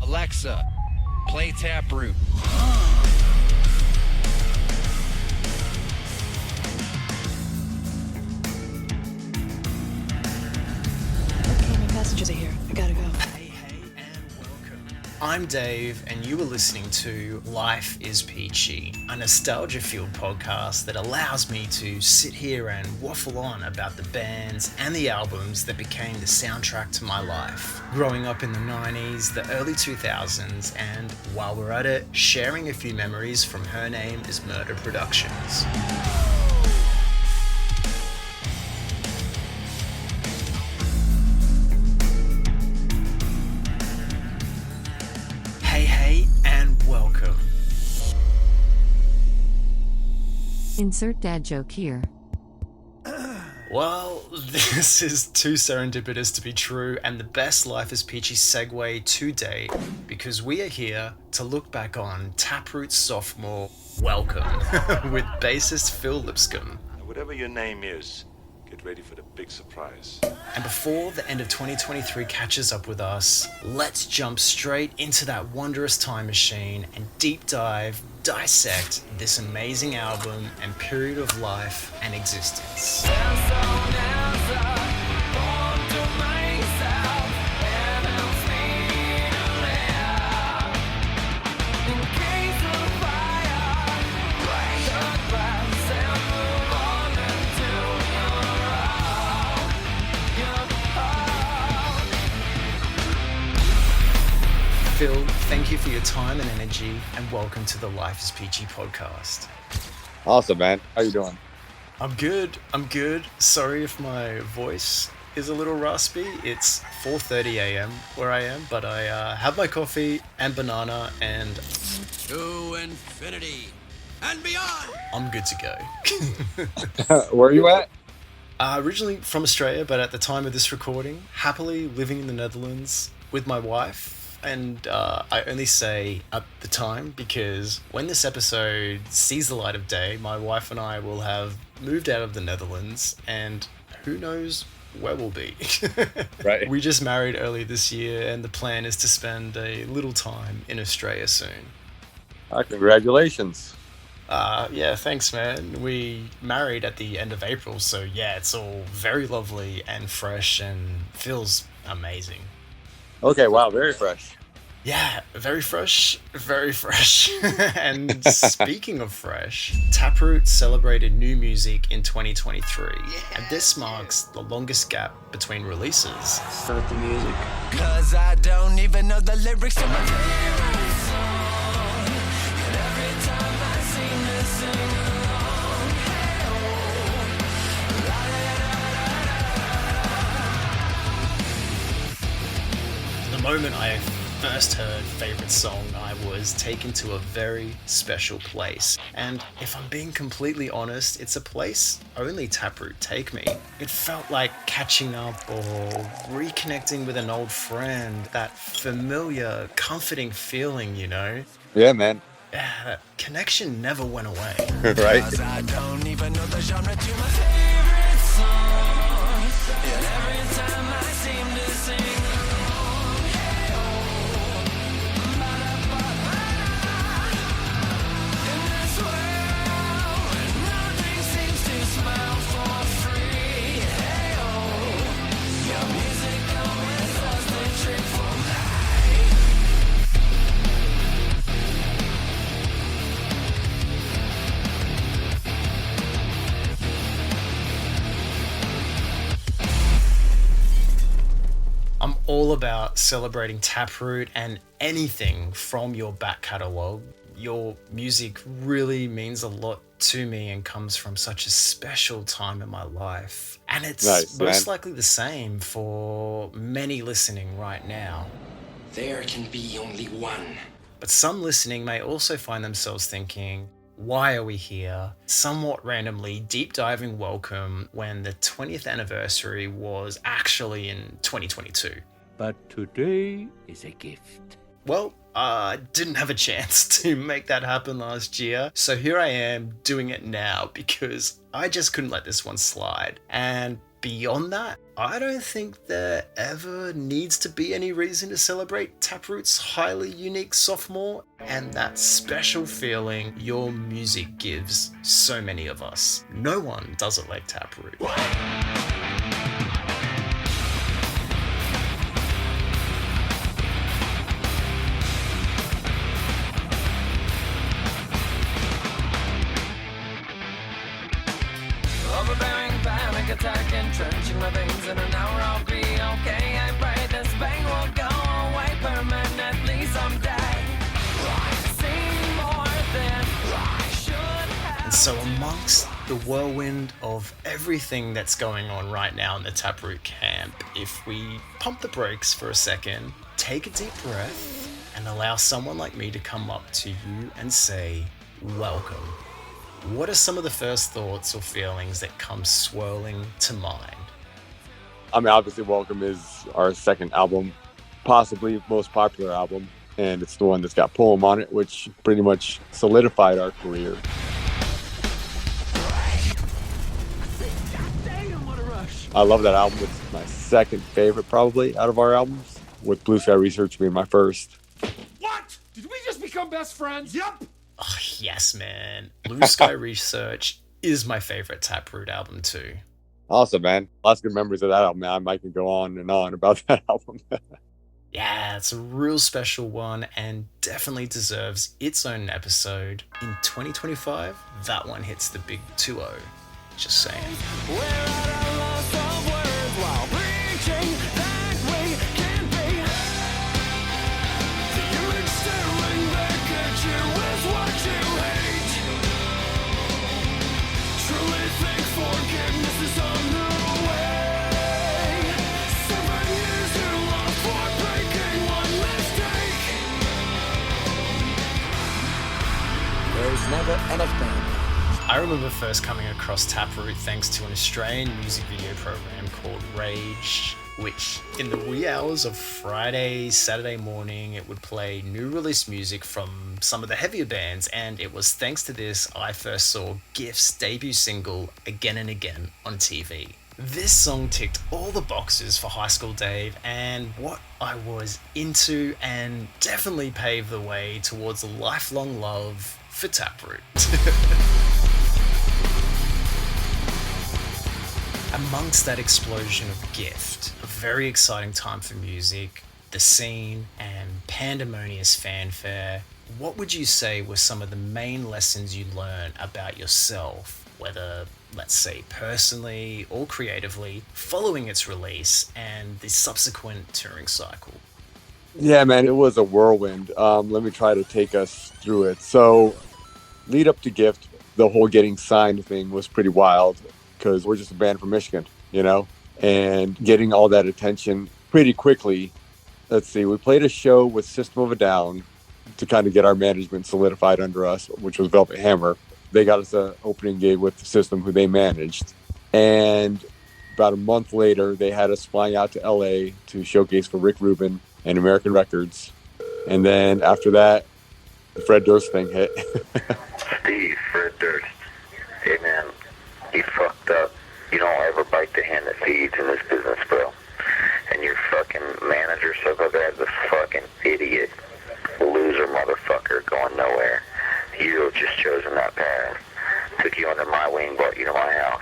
Alexa, play Taproot. Okay, my passengers are here. I gotta go. Hey, and welcome. I'm Dave, and you are listening to Life Is Peachy, a nostalgia-fueled podcast that allows me to sit here and waffle on about the bands and the albums that became the soundtrack to my life. Growing up in the 90s, the early 2000s, and while we're at it, sharing a few memories from Her Name Is Murder Productions. Hey, and welcome. Insert dad joke here. Well, this is too serendipitous to be true, and the best Life is Peachy segue to date, because we are here to look back on Taproot's sophomore Welcome with bassist Phil Lipscomb. Whatever your name is, get ready for the big surprise. And before the end of 2023 catches up with us, let's jump straight into that wondrous time machine and deep dive, dissect this amazing album and period of life and existence. Phil, thank you for your time and energy, and welcome to the Life Is Peachy Podcast. Awesome, man. How you doing? I'm good. Sorry if my voice is a little raspy. It's 4:30 a.m. where I am, but I have my coffee and banana, and To infinity and beyond. I'm good to go. Where are you at? Originally from Australia, but at the time of this recording, happily living in the Netherlands with my wife. And I only say at the time because when this episode sees the light of day, my wife and I will have moved out of the Netherlands, and who knows where we'll be. Right. We just married earlier this year, and the plan is to spend a little time in Australia soon. Congratulations. Yeah, thanks, man. We married at the end of April, so yeah, it's all very lovely and fresh and feels amazing. Okay, wow, very fresh. Yeah, very fresh. And speaking of fresh, Taproot celebrated new music in 2023, and this marks the longest gap between releases. Start the music. Cause I don't even know the lyrics to my favorite song. And every time I seem to sing along, The moment I first heard favorite song, I was taken to a very special place. And if I'm being completely honest, it's a place only Taproot take me. It felt like catching up or reconnecting with an old friend, that familiar, comforting feeling, you know? Yeah, man. Yeah, that connection never went away. Right? cause I don't even know the genre to my favorite song. And every time I seem to sing along, in this world where nothing seems to smile for free, your music always does the trick for me. I'm all about celebrating Taproot and anything from your back catalogue. Your music really means a lot to me and comes from such a special time in my life. And it's Nice, most man. likely the same for many listening right now. There can be only one. But some listening may also find themselves thinking, why are we here? Somewhat randomly deep diving Welcome when the 20th anniversary was actually in 2022. But today is a gift. Well, I didn't have a chance to make that happen last year, so here I am doing it now because I just couldn't let this one slide. And beyond that, I don't think there ever needs to be any reason to celebrate Taproot's highly unique sophomore and that special feeling your music gives so many of us. No one does it like Taproot. Overbearing panic attack entrenching my veins in an hour I'll be okay. I pray this pain will go away permanently someday. I've seen more than I should have. And so amongst the whirlwind of everything that's going on right now in the Taproot camp, if we pump the brakes for a second, take a deep breath, and allow someone like me to come up to you and say, welcome. What are some of the first thoughts or feelings that come swirling to mind? I mean, obviously, Welcome is our second album, possibly most popular album, and it's the one that's got Poem on it, which pretty much solidified our career. I love that album. It's my second favorite, probably, out of our albums, with Blue Sky Research being my first. What? Did we just become best friends? Yep. Oh, yes, man. Blue Sky Research is my favorite Taproot album too. Awesome, man. Lots of good memories of that album, man. I can go on and on about that album. Yeah, it's a real special one and definitely deserves its own episode. In 2025, that one hits the big 2-0. Just saying. We're at a loss of words while preaching that we can be. The image staring back at you is what you hate. Truly think forgiveness is on the way. 7 years too long for breaking one mistake. There's never enough time. I remember first coming across Taproot thanks to an Australian music video program called Rage, which in the wee hours of Friday, Saturday morning, it would play new release music from some of the heavier bands, and it was thanks to this I first saw GIF's debut single Again and Again on TV. This song ticked all the boxes for High School Dave and what I was into, and definitely paved the way towards a lifelong love for Taproot. Amongst that explosion of gift, a very exciting time for music, the scene, and pandemonious fanfare, what would you say were some of the main lessons you learned about yourself, whether, let's say, personally or creatively, following its release and the subsequent touring cycle? Yeah, man, it was a whirlwind. Let me try to take us through it. So, lead up to Gift, the whole getting signed thing was pretty wild, because we're just a band from Michigan, you know, and getting all that attention pretty quickly. Let's see, we played a show with System of a Down to kind of get our management solidified under us, which was Velvet Hammer. They got us an opening gig with the System, who they managed. And about a month later, they had us flying out to LA to showcase for Rick Rubin and American Records. And then after that, the Fred Durst thing hit. Steve, Fred Durst. Hey, man. You fucked up. You don't ever bite the hand that feeds in this business, bro. And your fucking manager, so bad, the fucking idiot, loser motherfucker going nowhere. You have just chosen that path. Took you under my wing, brought you to my house.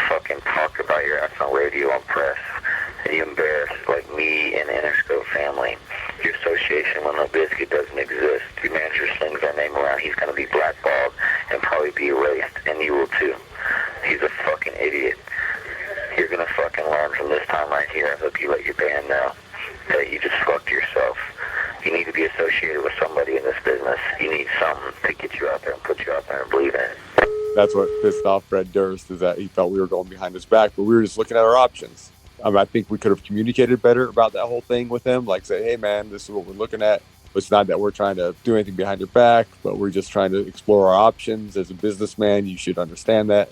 Fucking talk about your ass on radio and press. And you embarrassed like me and the Interscope family. Your association with No Biscuit doesn't exist. Your manager slings our name around. He's gonna be blackballed and probably be erased, and you will too. He's a fucking idiot. You're gonna fucking learn from this time right here. I hope you let your band know that you just fucked yourself. You need to be associated with somebody in this business. You need something to get you out there and put you out there and believe in it. That's what pissed off Fred Durst, is that he felt we were going behind his back, but we were just looking at our options. I think we could have communicated better about that whole thing with him. Like, say, hey, man, this is what we're looking at. It's not that we're trying to do anything behind your back, but we're just trying to explore our options. As a businessman, you should understand that.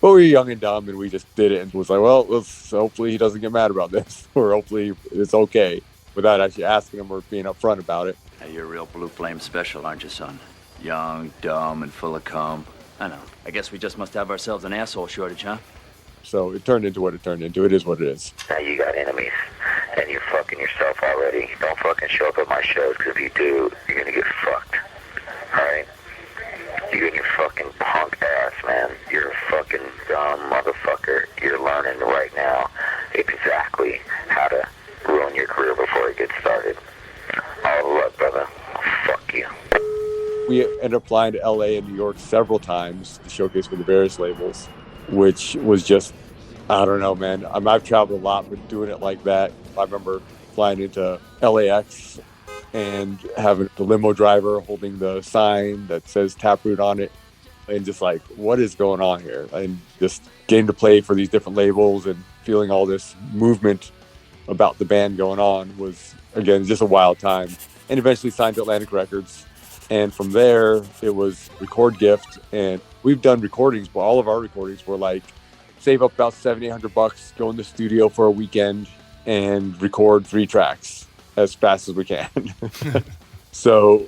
But we were young and dumb, and we just did it and was like, well, hopefully he doesn't get mad about this, or hopefully it's okay, without actually asking him or being upfront about it. Hey, you're a real Blue Flame special, aren't you, son? Young, dumb, and full of cum. I know. I guess we just must have ourselves an asshole shortage, huh? So it turned into what it turned into. It is what it is. Now you got enemies, and you're fucking yourself already. Don't fucking show up at my shows, because if you do, you're gonna get fucked. Alright? You and your fucking punk ass, man. You're a fucking dumb motherfucker. You're learning right now exactly how to ruin your career before it gets started. All the luck, brother. Fuck you. We ended up flying to LA and New York several times to showcase for the various labels, which was just, I don't know, man. I've traveled a lot, but doing it like that, I remember flying into LAX and having the limo driver holding the sign that says Taproot on it, and just like, what is going on here? And just getting to play for these different labels and feeling all this movement about the band going on was, again, just a wild time. And eventually signed to Atlantic Records. And from there, it was Record Gift. And we've done recordings, but all of our recordings were like, save up about $700-800, go in the studio for a weekend and record 3 tracks as fast as we can. So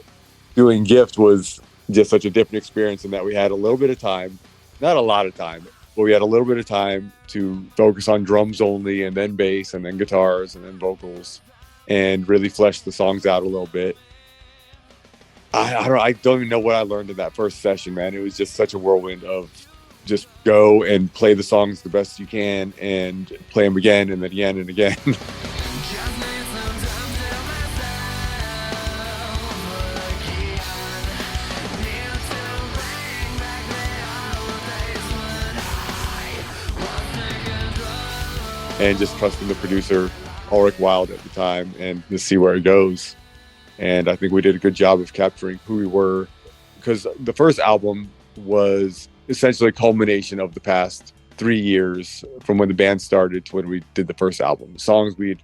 doing Gift was just such a different experience in that we had a little bit of time, not a lot of time, but we had a little bit of time to focus on drums only, and then bass, and then guitars, and then vocals, and really flesh the songs out a little bit. I don't even know what I learned in that first session, man. It was just such a whirlwind of just go and play the songs the best you can and play them again and again and again. And just trusting the producer, Ulrich Wild at the time, and to see where it goes. And I think we did a good job of capturing who we were, because the first album was essentially a culmination of the past 3 years from when the band started to when we did the first album. Songs we'd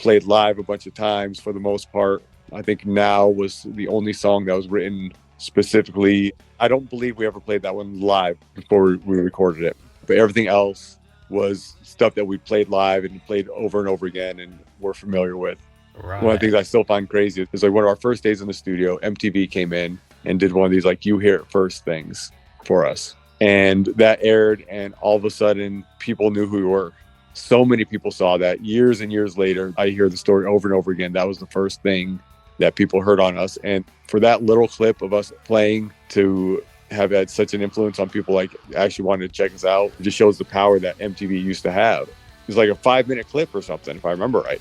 played live a bunch of times for the most part. I think Now was the only song that was written specifically. I don't believe we ever played that one live before we recorded it. But everything else was stuff that we played live and played over and over again and we're familiar with. Right. One of the things I still find crazy is like one of our first days in the studio, MTV came in and did one of these like you hear it first things for us. And that aired, and all of a sudden people knew who we were. So many people saw that. Years and years later, I hear the story over and over again. That was the first thing that people heard on us. And for that little clip of us playing to have had such an influence on people like actually wanting to check us out, it just shows the power that MTV used to have. It's like a 5-minute clip or something, if I remember right.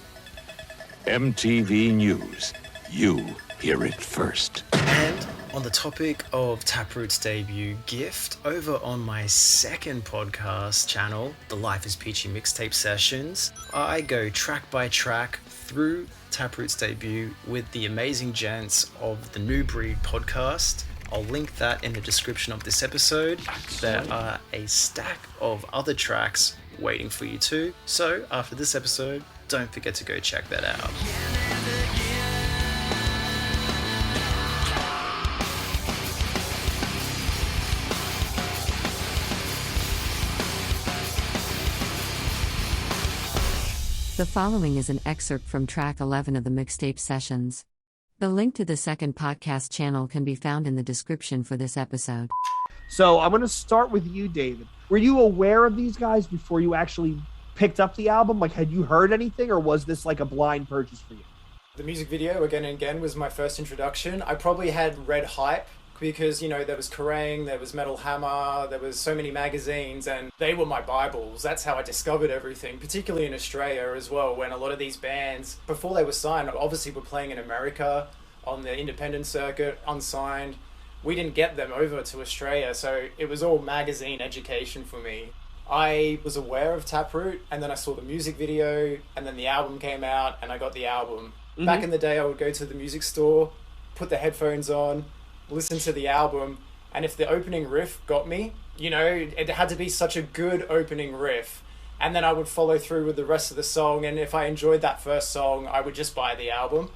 MTV News. You hear it first. And on the topic of Taproot's debut, Gift, over on my second podcast channel, the Life Is Peachy Mixtape sessions, I go track by track through Taproot's debut with the amazing gents of the New Breed podcast. I'll link that in the description of this episode. There are a stack of other tracks waiting for you too. So after this episode, don't forget to go check that out. The following is an excerpt from track 11 of the mixtape sessions. The link to the second podcast channel can be found in the description for this episode. So I'm going to start with you, David. Were you aware of these guys before you actually picked up the album? Like, had you heard anything, or was this like a blind purchase for you? The music video, Again and Again, was my first introduction. I probably had read Hype because, you know, there was Kerrang, there was Metal Hammer, there was so many magazines, and they were my Bibles. That's how I discovered everything, particularly in Australia as well, when a lot of these bands, before they were signed, obviously were playing in America on the independent circuit, unsigned. We didn't get them over to Australia, so it was all magazine education for me. I was aware of Taproot, and then I saw the music video, and then the album came out, and I got the album. Mm-hmm. Back in the day, I would go to the music store, put the headphones on, listen to the album, and if the opening riff got me, you know, it had to be such a good opening riff, and then I would follow through with the rest of the song, and if I enjoyed that first song, I would just buy the album.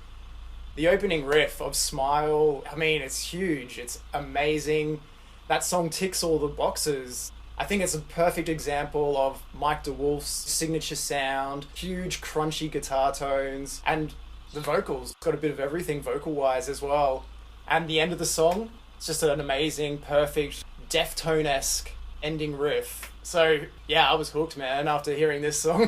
The opening riff of Smile, I mean, it's huge, it's amazing. That song ticks all the boxes. I think it's a perfect example of Mike Dewolf's signature sound, huge crunchy guitar tones, and the vocals. Got a bit of everything vocal-wise as well. And the end of the song, it's just an amazing, perfect, Deftone-esque ending riff. So yeah, I was hooked, man, after hearing this song.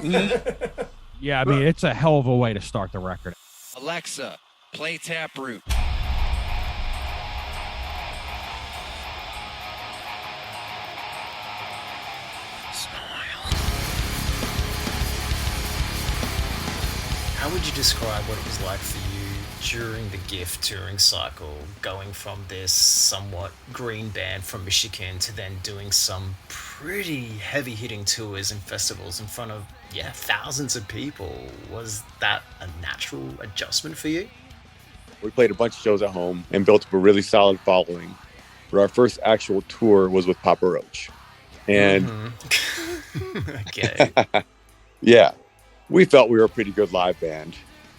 Yeah, I mean, it's a hell of a way to start the record. Alexa, play Taproot. How would you describe what it was like for you during the GIFT touring cycle, going from this somewhat green band from Michigan to then doing some pretty heavy-hitting tours and festivals in front of, thousands of people? Was that a natural adjustment for you? We played a bunch of shows at home and built up a really solid following. But our first actual tour was with Papa Roach. And Okay. yeah, we felt we were a pretty good live band.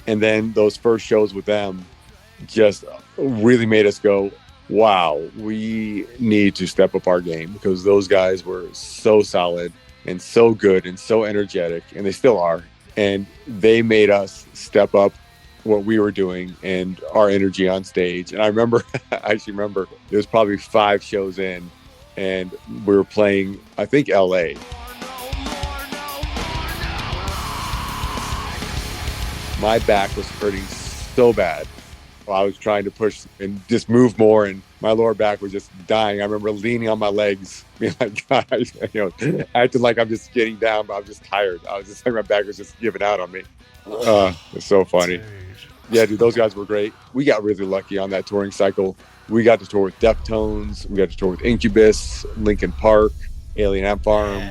And then those first shows with them just really made us go, wow, we need to step up our game, because those guys were so solid and so good and so energetic, and they still are. And they made us step up what we were doing and our energy on stage. And I actually remember it was probably 5 shows in, and we were playing, I think, LA. My back was hurting so bad. I was trying to push and just move more, and my lower back was just dying. I remember leaning on my legs, being like, guys, acting like I'm just getting down, but I'm just tired. I was just like, my back was just giving out on me. It's so funny. Dude. Yeah, dude, those guys were great. We got really lucky on that touring cycle. We got to tour with Deftones. We got to tour with Incubus, Linkin Park, Alien Ant Farm,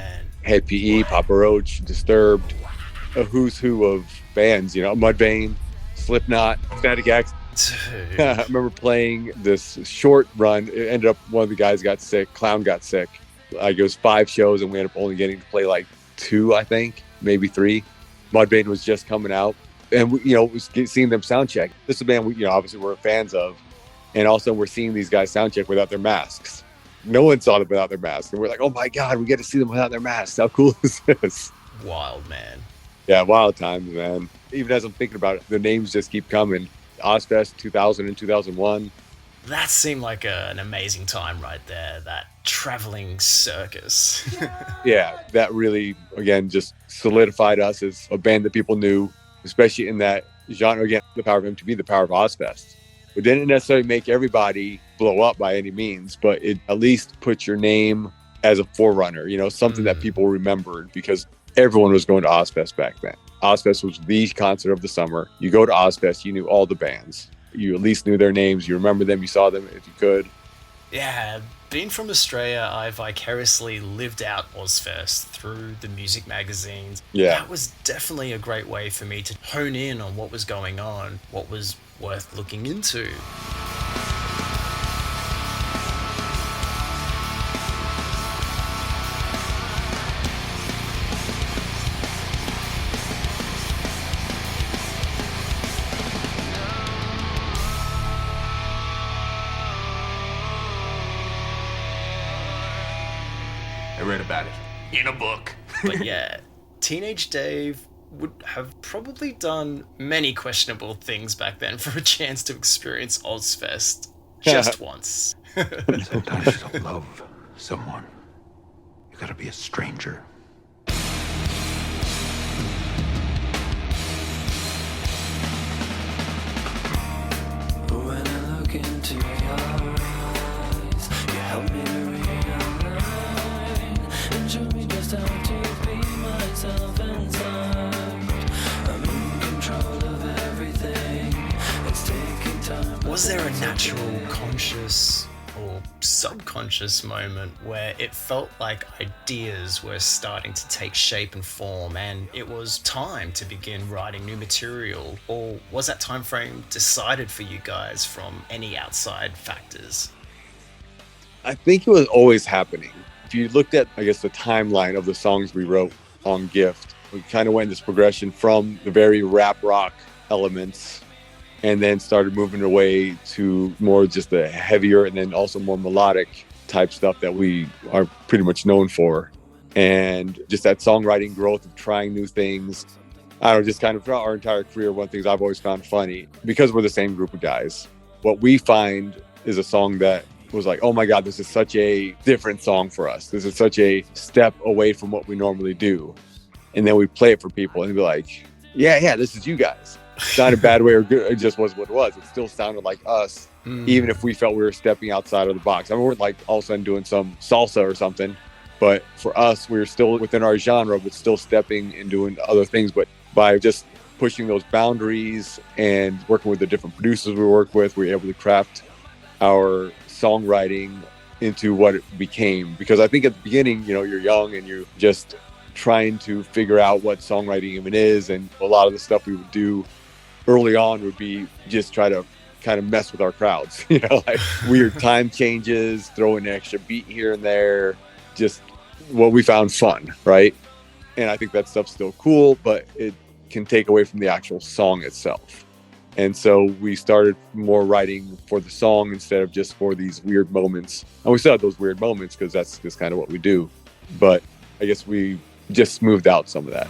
Head PE, Papa Roach, Disturbed, a who's who of bands, Mudvayne, Slipknot, Static X. I remember playing this short run. It ended up one of the guys got sick. Clown got sick. It was 5 shows, and we ended up only getting to play like 2, I think, maybe 3. Mudvayne was just coming out, and we seeing them sound check. This is a band we, obviously we're fans of, and also we're seeing these guys sound check without their masks. No one saw them without their masks, and we're like, oh my god, we get to see them without their masks. How cool is this? Wild, man. Yeah, wild times, man. Even as I'm thinking about it, the names just keep coming. Ozfest 2000 and 2001. That seemed like an amazing time right there, that traveling circus. Yeah, that really, again, just solidified us as a band that people knew, especially in that genre. Again, the power of MTV, the power of Ozfest. It didn't necessarily make everybody blow up by any means, but it at least put your name as a forerunner, something that people remembered, because everyone was going to Ozfest back then. Ozfest was the concert of the summer. You go to Ozfest, you knew all the bands. You at least knew their names. You remember them. You saw them if you could. Yeah, being from Australia, I vicariously lived out Ozfest through the music magazines. Yeah. That was definitely a great way for me to hone in on what was going on, what was worth looking into. I read about it in a book. But yeah, Teenage Dave would have probably done many questionable things back then for a chance to experience Ozfest just once. Sometimes to love someone, you gotta be a stranger. When I look into your eyes, you help me to realign and show me just how to be myself inside. I'm in control of everything. It's taking time. Was there a natural, conscious or subconscious moment where it felt like ideas were starting to take shape and form and it was time to begin writing new material? Or was that time frame decided for you guys from any outside factors? I think it was always happening. If you looked at, I guess, the timeline of the songs we wrote on GIFT, we kind of went in this progression from the very rap rock elements and then started moving away to more just the heavier and then also more melodic type stuff that we are pretty much known for. And just that songwriting growth of trying new things. I don't know, just kind of throughout our entire career, one of the things I've always found funny, because we're the same group of guys, what we find is a song that was like, oh my God, this is such a different song for us. This is such a step away from what we normally do. And then we play it for people and be like, yeah, this is you guys. It's not a bad way or good. It just was what it was. It still sounded like us, even if we felt we were stepping outside of the box. I mean, we weren't like all of a sudden doing some salsa or something, but for us, we were still within our genre, but still stepping and doing other things. But by just pushing those boundaries and working with the different producers we work with, we were able to craft our songwriting into what it became. Because I think at the beginning, you know, you're young and you're just trying to figure out what songwriting even is. And a lot of the stuff we would do early on would be just try to kind of mess with our crowds, you know, like weird time changes, throw in an extra beat here and there, just what we found fun, right? And I think that stuff's still cool, but it can take away from the actual song itself. And so we started more writing for the song instead of just for these weird moments. And we still have those weird moments because that's just kind of what we do. But I guess we just smoothed out some of that.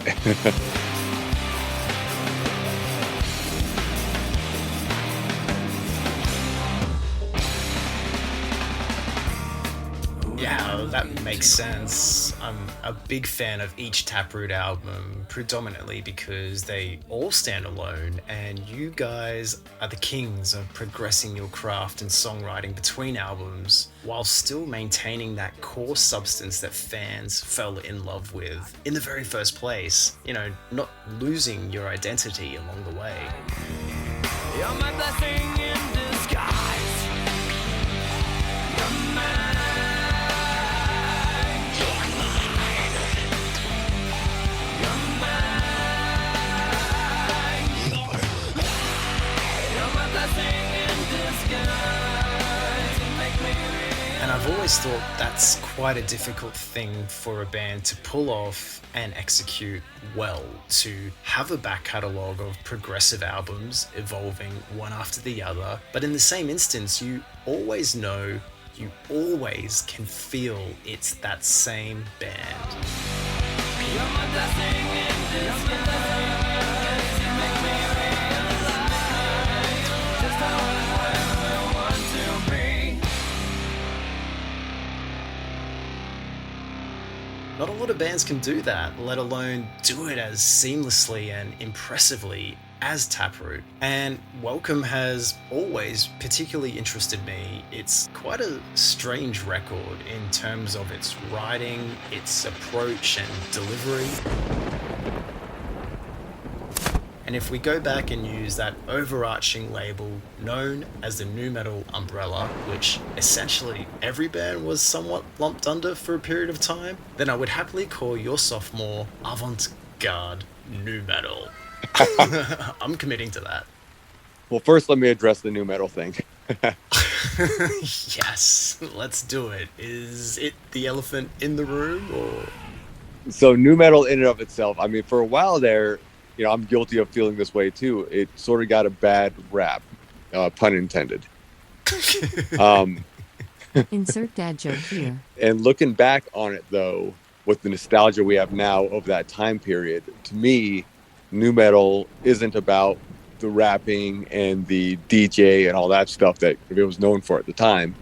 Yeah, that makes sense. I'm a big fan of each Taproot album, predominantly because they all stand alone, and you guys are the kings of progressing your craft and songwriting between albums while still maintaining that core substance that fans fell in love with in the very first place. You know, not losing your identity along the way. You're my blessing in disguise. You're mine. And I've always thought that's quite a difficult thing for a band to pull off and execute well, to have a back catalogue of progressive albums evolving one after the other, but in the same instance, you always know, you always can feel it's that same band. You're my blessing in disguise. You make me realize just how I want to be. Not a lot of bands can do that, let alone do it as seamlessly and impressively as Taproot. And Welcome has always particularly interested me. It's quite a strange record in terms of its writing, its approach and delivery. And if we go back and use that overarching label known as the nu metal umbrella, which essentially every band was somewhat lumped under for a period of time, then I would happily call your sophomore avant-garde nu metal. I'm committing to that. Well, first let me address the nu metal thing. Yes, let's do it. Is it the elephant in the room, or? So nu metal in and of itself, I mean, for a while there, you know, I'm guilty of feeling this way too. It sort of got a bad rap, pun intended. Insert dad joke here. And looking back on it though, with the nostalgia we have now of that time period, to me, nu metal isn't about the rapping and the DJ and all that stuff that it was known for at the time.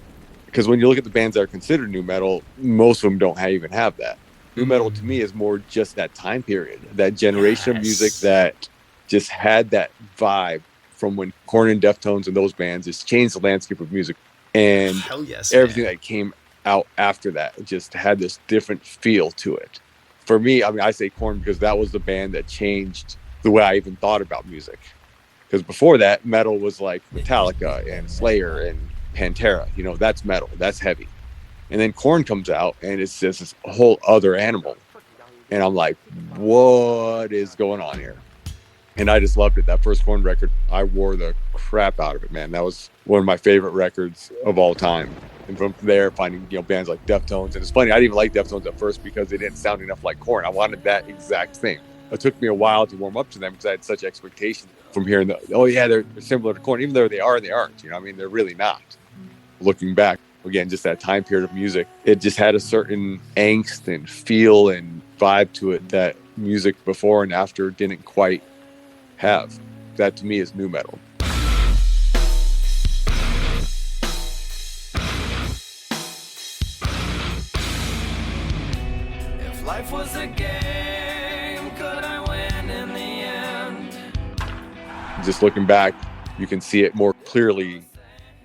Because when you look at the bands that are considered nu metal, most of them don't even have that. Nu metal to me is more just that time period, that generation of music that just had that vibe from when Korn and Deftones and those bands just changed the landscape of music. And everything that came out after that just had this different feel to it. For me, I mean, I say Korn because that was the band that changed the way I even thought about music. Because before that, metal was like Metallica and Slayer and Pantera. You know, that's metal, that's heavy. And then Korn comes out and it's just this whole other animal. And I'm like, what is going on here? And I just loved it. That first Korn record, I wore the crap out of it, man. That was one of my favorite records of all time. And from there, finding, you know, bands like Deftones. And it's funny, I didn't even like Deftones at first because they didn't sound enough like Korn. I wanted that exact thing. It took me a while to warm up to them because I had such expectations from hearing oh yeah, they're similar to Korn. Even though they are, they aren't. You know, I mean, they're really not. Looking back, again, just that time period of music, it just had a certain angst and feel and vibe to it that music before and after didn't quite have. That to me is nu metal. life was a game. Could I win in the end? Just looking back, you can see it more clearly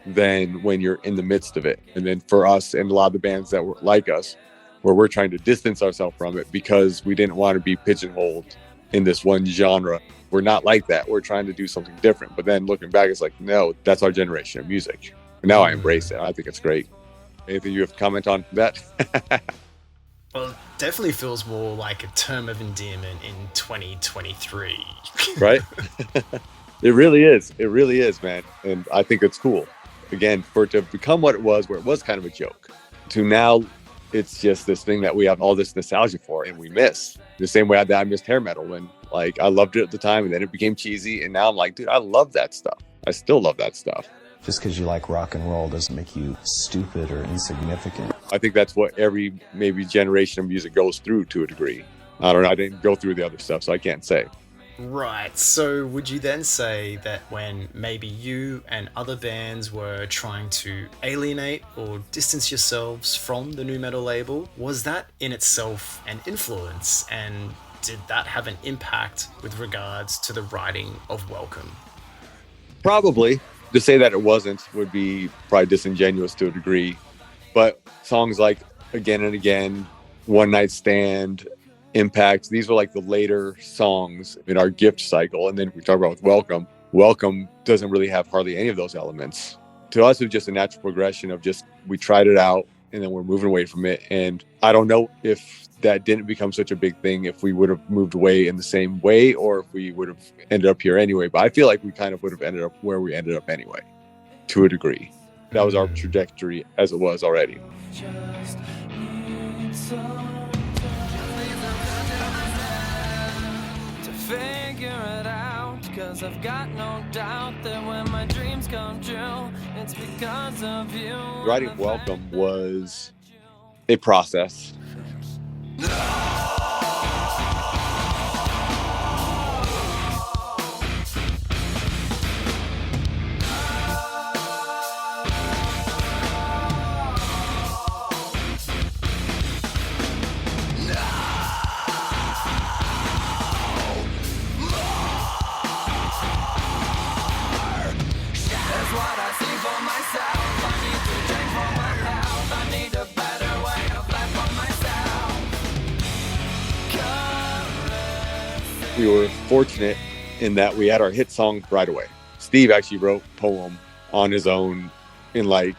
than when you're in the midst of it. And then for us and a lot of the bands that were like us, where we're trying to distance ourselves from it because we didn't want to be pigeonholed in this one genre. We're not like that. We're trying to do something different. But then looking back, it's like, no, that's our generation of music. And now I embrace it. I think it's great. Anything you have to comment on that? Well, it definitely feels more like a term of endearment in 2023. Right? It really is. It really is, man. And I think it's cool. Again, for it to become what it was, where it was kind of a joke, to now it's just this thing that we have all this nostalgia for and we miss. The same way that I missed hair metal when, like, I loved it at the time and then it became cheesy. And now I'm like, dude, I love that stuff. I still love that stuff. Just because you like rock and roll doesn't make you stupid or insignificant. I think that's what every maybe generation of music goes through to a degree. I don't know. I didn't go through the other stuff, so I can't say. Right. So would you then say that when maybe you and other bands were trying to alienate or distance yourselves from the nu metal label, was that in itself an influence? And did that have an impact with regards to the writing of Welcome? Probably. To say that it wasn't would be probably disingenuous to a degree. But songs like Again and Again, One Night Stand, Impact, these were like the later songs in our gift cycle. And then we talk about with Welcome doesn't really have hardly any of those elements. To us, it was just a natural progression of just, we tried it out and then we're moving away from it. And I don't know if that didn't become such a big thing, if we would have moved away in the same way or if we would have ended up here anyway. But I feel like we kind of would have ended up where we ended up anyway, to a degree. That was our trajectory as it was already. Just need some to figure it out, 'cause I've got no doubt that when my dreams come true, it's because of you. Writing Welcome was a process. We were fortunate in that we had our hit song right away. Steve actually wrote Poem on his own in, like,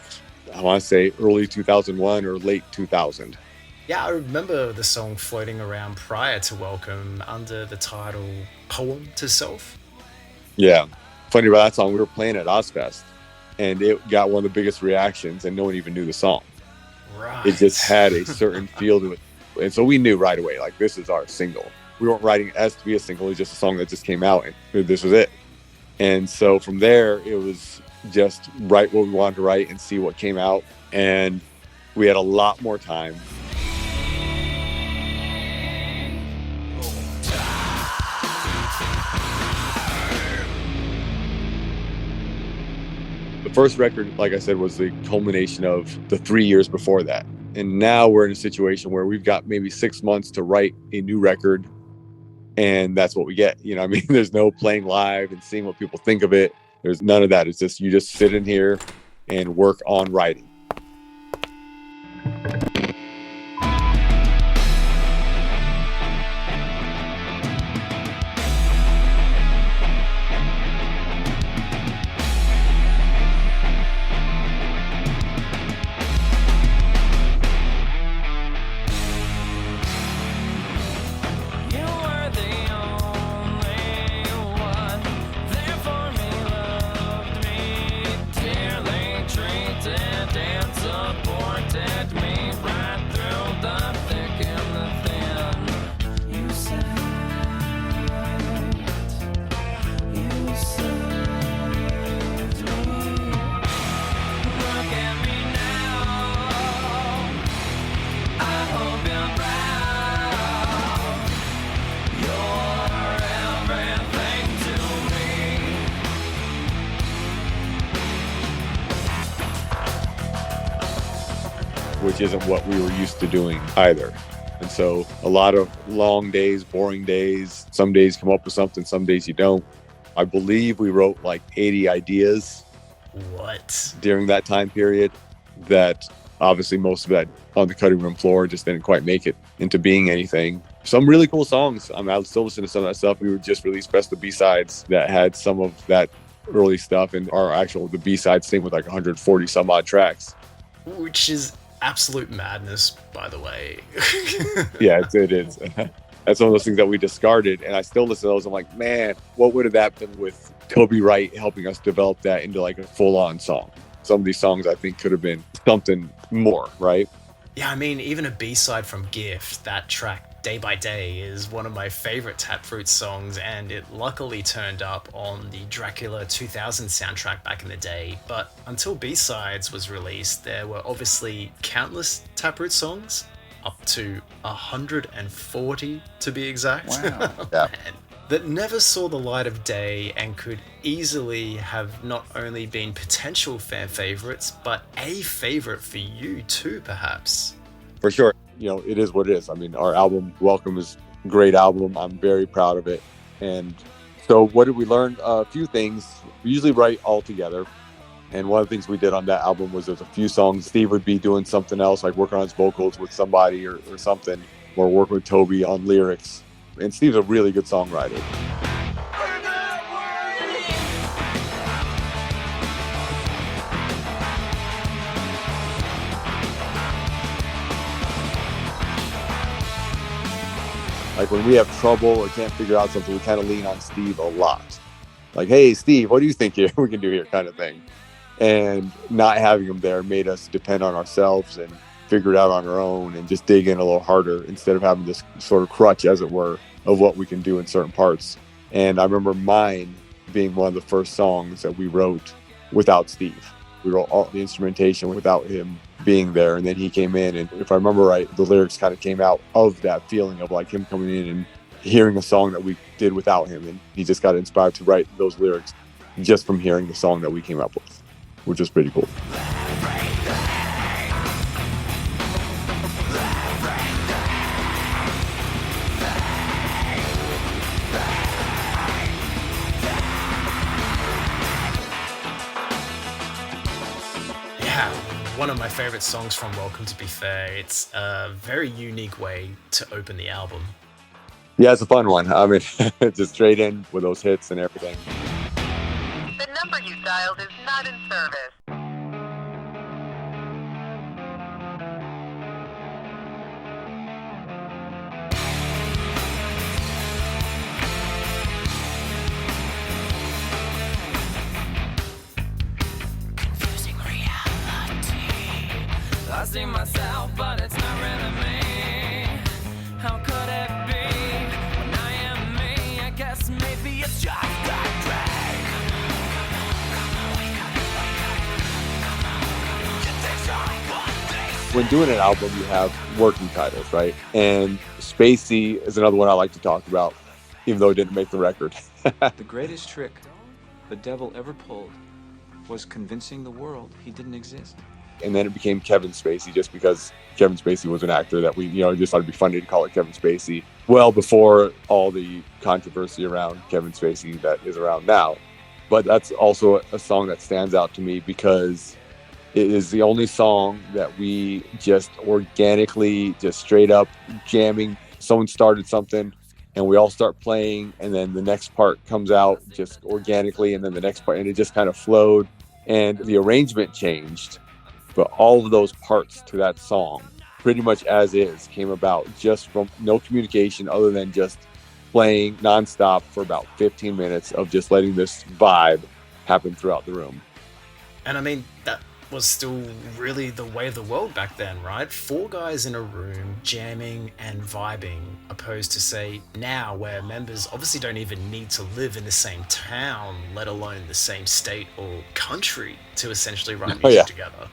I want to say early 2001 or late 2000. Yeah, I remember the song floating around prior to Welcome under the title Poem to Self. Yeah. Funny about that song, we were playing at Ozfest and it got one of the biggest reactions and no one even knew the song. Right. It just had a certain feel to it. And so we knew right away, like, this is our single. We weren't writing it as to be a single. It was just a song that just came out and this was it. And so from there, it was just write what we wanted to write and see what came out. And we had a lot more time. The first record, like I said, was the culmination of the 3 years before that. And now we're in a situation where we've got maybe 6 months to write a new record. And that's what we get. You know, I mean, there's no playing live and seeing what people think of it. There's none of that. It's just, you just sit in here and work on writing. Which isn't what we were used to doing either. And so a lot of long days, boring days. Some days come up with something, some days you don't. I believe we wrote like 80 ideas. What? During that time period, that obviously most of that on the cutting room floor just didn't quite make it into being anything. Some really cool songs. I mean, I still listen to some of that stuff. We were just released Best of B-Sides that had some of that early stuff, and the B-Sides thing with like 140 some odd tracks. Which is absolute madness, by the way. Yeah, it is. That's one of those things that we discarded, and I still listen to those. I'm like, man, what would have that been with Toby Wright helping us develop that into like a full-on song? Some of these songs I think could have been something more, right? Yeah, I mean, even a B-side from Gift, that track Day by Day is one of my favorite Taproot songs, and it luckily turned up on the Dracula 2000 soundtrack back in the day. But until B-Sides was released, there were obviously countless Taproot songs, up to 140 to be exact. Wow. Yeah. That never saw the light of day and could easily have not only been potential fan favorites, but a favorite for you too, perhaps. For sure. It is what it is. I mean, our album, Welcome, is a great album. I'm very proud of it. And so what did we learn? A few things. We usually write all together. And one of the things we did on that album was there's a few songs Steve would be doing something else, like working on his vocals with somebody or something, or working with Toby on lyrics. And Steve's a really good songwriter. Like when we have trouble or can't figure out something, we kind of lean on Steve a lot. Like, hey, Steve, what do you think we can do here kind of thing. And not having him there made us depend on ourselves and figure it out on our own and just dig in a little harder instead of having this sort of crutch, as it were, of what we can do in certain parts. And I remember Mine being one of the first songs that we wrote without Steve. We wrote all the instrumentation without him being there, and then he came in, and if I remember right, the lyrics kind of came out of that feeling of like him coming in and hearing a song that we did without him, and he just got inspired to write those lyrics just from hearing the song that we came up with, which is pretty cool. One of my favorite songs from Welcome, to be fair. It's a very unique way to open the album. Yeah, it's a fun one. I mean, just straight in with those hits and everything. The number you dialed is not in service. I see myself, but it's not really me. How could it be when I am me? I guess maybe it's just a drag. When doing an album, you have working titles, right? And Spacey is another one I like to talk about, even though it didn't make the record. The greatest trick the devil ever pulled was convincing the world he didn't exist. And then it became Kevin Spacey, just because Kevin Spacey was an actor that we, just thought it'd be funny to call it Kevin Spacey. Well, before all the controversy around Kevin Spacey that is around now. But that's also a song that stands out to me because it is the only song that we just organically, just straight up jamming. Someone started something and we all start playing, and then the next part comes out just organically, and then the next part, and it just kind of flowed, and the arrangement changed. But all of those parts to that song, pretty much as is, came about just from no communication other than just playing nonstop for about 15 minutes of just letting this vibe happen throughout the room. And I mean, that was still really the way of the world back then, right? 4 guys in a room jamming and vibing, opposed to, say, now where members obviously don't even need to live in the same town, let alone in the same state or country to essentially write music together.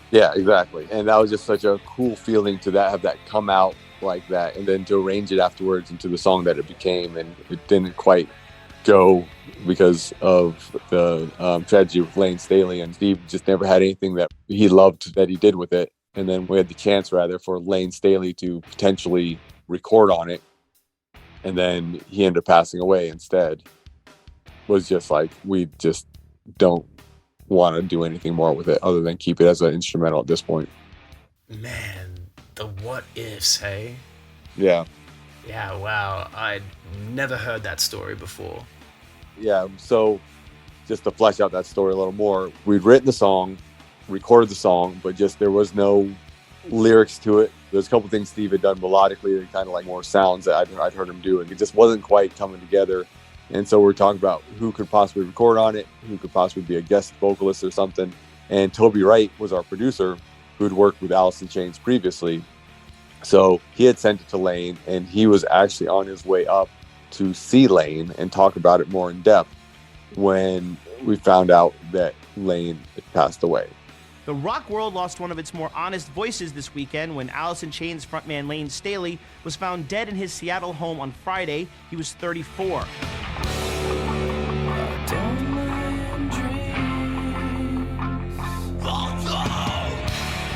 Yeah, exactly. And that was just such a cool feeling to have that come out like that, and then to arrange it afterwards into the song that it became. And it didn't quite go because of the tragedy with Lane Staley, and Steve just never had anything that he loved that he did with it. And then we had the chance, rather, for Lane Staley to potentially record on it. And then he ended up passing away instead. Was just like, we just don't want to do anything more with it other than keep it as an instrumental at this point. Man, the what ifs, hey? Yeah. Yeah, wow. I'd never heard that story before. Yeah, so just to flesh out that story a little more, we'd written the song, recorded the song, but just there was no lyrics to it. There's a couple things Steve had done melodically that kind of like more sounds that I'd heard him do, and it just wasn't quite coming together. And so we're talking about who could possibly record on it, who could possibly be a guest vocalist or something. And Toby Wright was our producer, who'd worked with Alice in Chains previously. So he had sent it to Lane, and he was actually on his way up to see Lane and talk about it more in depth when we found out that Lane had passed away. The rock world lost one of its more honest voices this weekend when Alice in Chains frontman Lane Staley was found dead in his Seattle home on Friday. He was 34.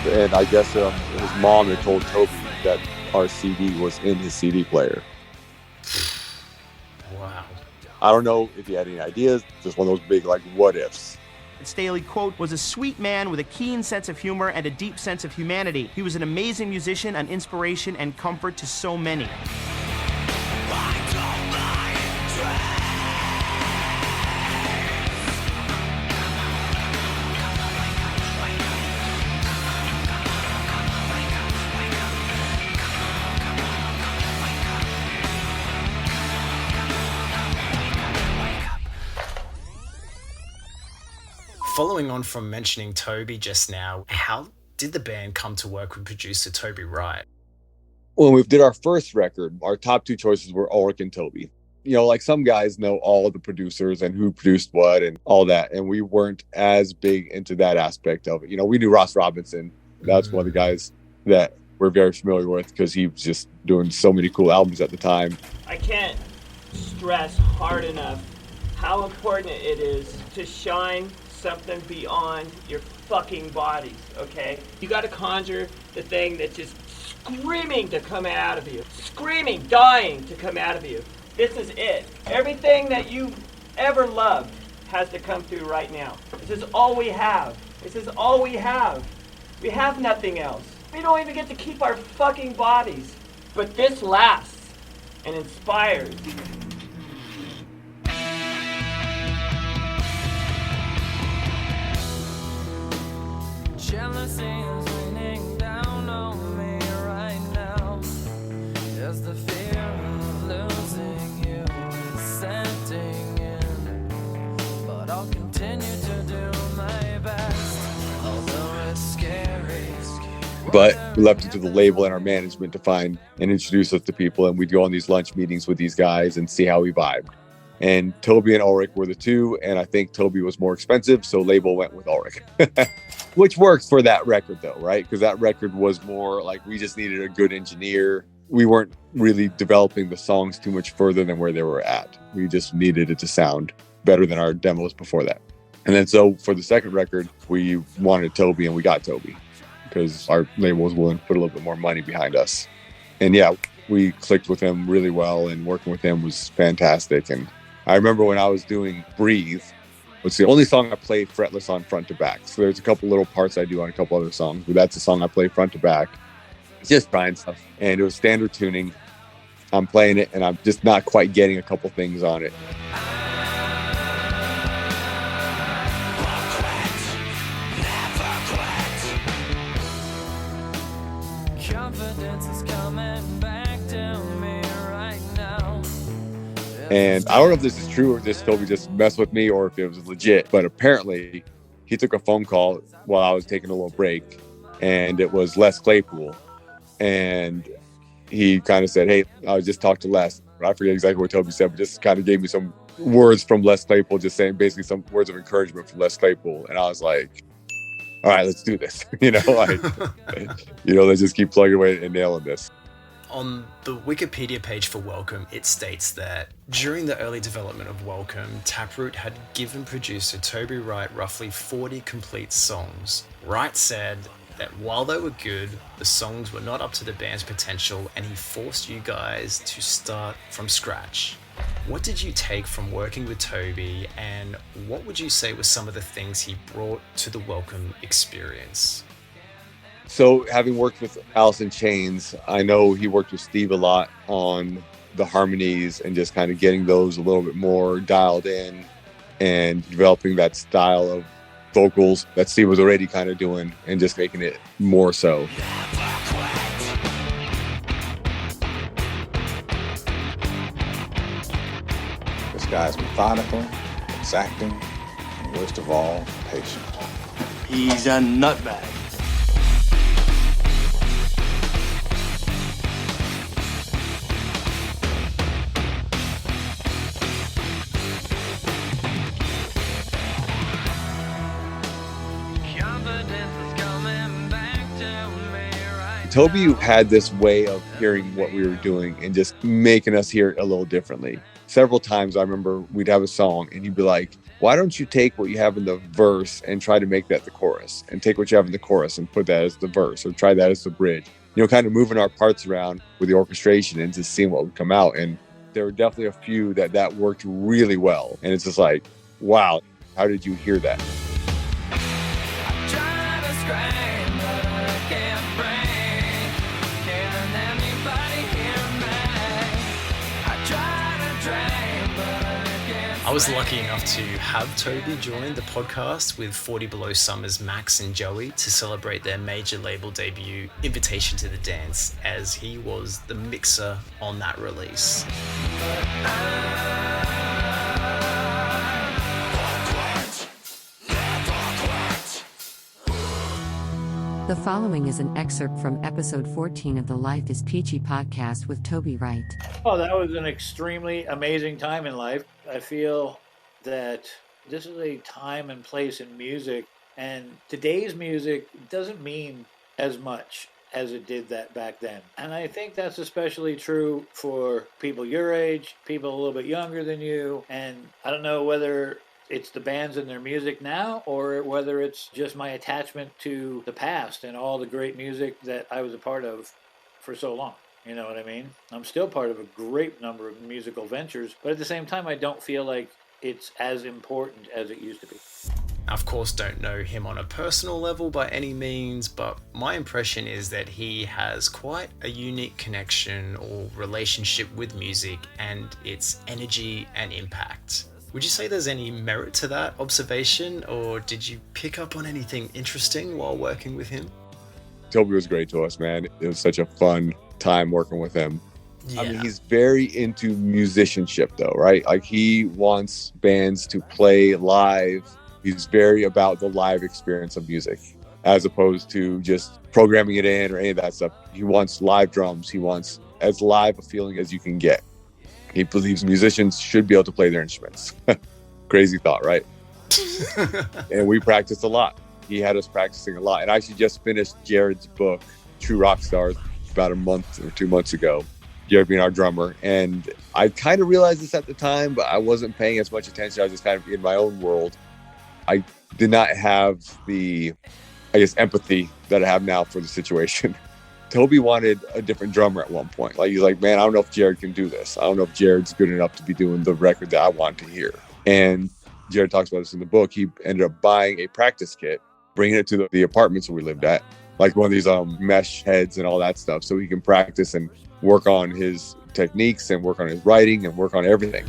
And I guess his mom had told Toby that our CD was in his CD player. Wow. I don't know if he had any ideas. Just one of those big, like, what ifs. Staley, quote, was a sweet man with a keen sense of humor and a deep sense of humanity. He was an amazing musician, an inspiration and comfort to so many. Following on from mentioning Toby just now, how did the band come to work with producer Toby Wright? When we did our first record, our top two choices were Ulrich and Toby. You know, like some guys know all the producers and who produced what and all that. And we weren't as big into that aspect of it. You know, we knew Ross Robinson. That's one of the guys that we're very familiar with because he was just doing so many cool albums at the time. I can't stress hard enough how important it is to shine something beyond your fucking bodies, okay? You gotta conjure the thing that's just screaming to come out of you. Screaming, dying to come out of you. This is it. Everything that you've ever loved has to come through right now. This is all we have. This is all we have. We have nothing else. We don't even get to keep our fucking bodies. But this lasts and inspires. Jealousy is raining down on me right now. Just the fear of losing you is setting in. But I'll continue to do my best, although it's scary. But we left it to the label and our management to find and introduce us to people. And we'd go on these lunch meetings with these guys and see how we vibed. And Toby and Ulrich were the two. And I think Toby was more expensive, so label went with Ulrich. Which worked for that record though, right? Because that record was more like we just needed a good engineer. We weren't really developing the songs too much further than where they were at. We just needed it to sound better than our demos before that. And then so for the second record, we wanted Toby and we got Toby because our label was willing to put a little bit more money behind us. And yeah, we clicked with him really well and working with him was fantastic. And I remember when I was doing Breathe, it's the only song I play fretless on front to back. So there's a couple little parts I do on a couple other songs, but that's the song I play front to back. It's just trying stuff. And it was standard tuning. I'm playing it and I'm just not quite getting a couple things on it. Confidence is coming back to me right now. And I don't know if this is true or just Toby just messed with me or if it was legit, but apparently he took a phone call while I was taking a little break and it was Les Claypool. And he kind of said, hey, I just talked to Les. I forget exactly what Toby said, but just kind of gave me some words from Les Claypool, just saying basically some words of encouragement from Les Claypool. And I was like, all right, let's do this. Let's just keep plugging away and nailing this. On the Wikipedia page for Welcome, it states that during the early development of Welcome, Taproot had given producer Toby Wright roughly 40 complete songs. Wright said that while they were good, the songs were not up to the band's potential and he forced you guys to start from scratch. What did you take from working with Toby, and what would you say were some of the things he brought to the Welcome experience? So having worked with Alice in Chains, I know he worked with Steve a lot on the harmonies and just kind of getting those a little bit more dialed in and developing that style of vocals that Steve was already kind of doing and just making it more so. This guy's methodical, exacting, and worst of all, patient. He's a nutbag. Toby had this way of hearing what we were doing and just making us hear it a little differently. Several times I remember we'd have a song and he'd be like, why don't you take what you have in the verse and try to make that the chorus, and take what you have in the chorus and put that as the verse, or try that as the bridge. You know, kind of moving our parts around with the orchestration and just seeing what would come out. And there were definitely a few that worked really well. And it's just like, wow, how did you hear that? I was lucky enough to have Toby join the podcast with 40 Below Summer's Max and Joey to celebrate their major label debut, Invitation to the Dance, as he was the mixer on that release. The following is an excerpt from episode 14 of the Life Is Peachy Podcast with Toby Wright. Oh, that was an extremely amazing time in life. I feel that this is a time and place in music, and today's music doesn't mean as much as it did that back then. And I think that's especially true for people your age, people a little bit younger than you, and I don't know whether it's the bands and their music now, or whether it's just my attachment to the past and all the great music that I was a part of for so long. You know what I mean? I'm still part of a great number of musical ventures, but at the same time, I don't feel like it's as important as it used to be. I, of course, don't know him on a personal level by any means, but my impression is that he has quite a unique connection or relationship with music and its energy and impact. Would you say there's any merit to that observation, or did you pick up on anything interesting while working with him? Toby was great to us, man. It was such a fun time working with him. Yeah. I mean, he's very into musicianship though, right? Like, he wants bands to play live. He's very about the live experience of music, as opposed to just programming it in or any of that stuff. He wants live drums. He wants as live a feeling as you can get. He believes musicians should be able to play their instruments. Crazy thought, right? And we practiced a lot. He had us practicing a lot. And I actually just finished Jarrod's book, True Rock Stars, about a month or 2 months ago. Jarrod being our drummer. And I kind of realized this at the time, but I wasn't paying as much attention. I was just kind of in my own world. I did not have the, empathy that I have now for the situation. Toby wanted a different drummer at one point. Like, he's like, man, I don't know if Jarrod can do this. I don't know if Jarrod's good enough to be doing the record that I want to hear. And Jarrod talks about this in the book. He ended up buying a practice kit, bringing it to the apartments where we lived at, like one of these mesh heads and all that stuff, so he can practice and work on his techniques and work on his writing and work on everything.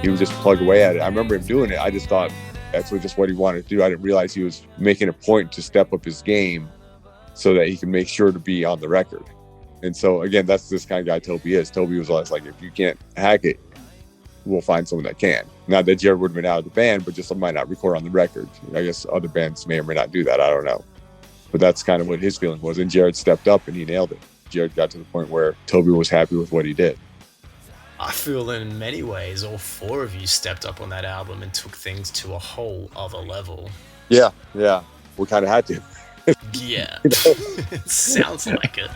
He would just plug away at it. I remember him doing it. I just thought that's just what he wanted to do. I didn't realize he was making a point to step up his game so that he can make sure to be on the record. And so, again, that's this kind of guy Toby is. Toby was always like, if you can't hack it, we'll find someone that can. Not that Jarrod would have been out of the band, but just might not record on the record. I guess other bands may or may not do that. I don't know. But that's kind of what his feeling was. And Jarrod stepped up and he nailed it. Jarrod got to the point where Toby was happy with what he did. I feel in many ways all four of you stepped up on that album and took things to a whole other level. Yeah. We kind of had to. Yeah. It sounds like it.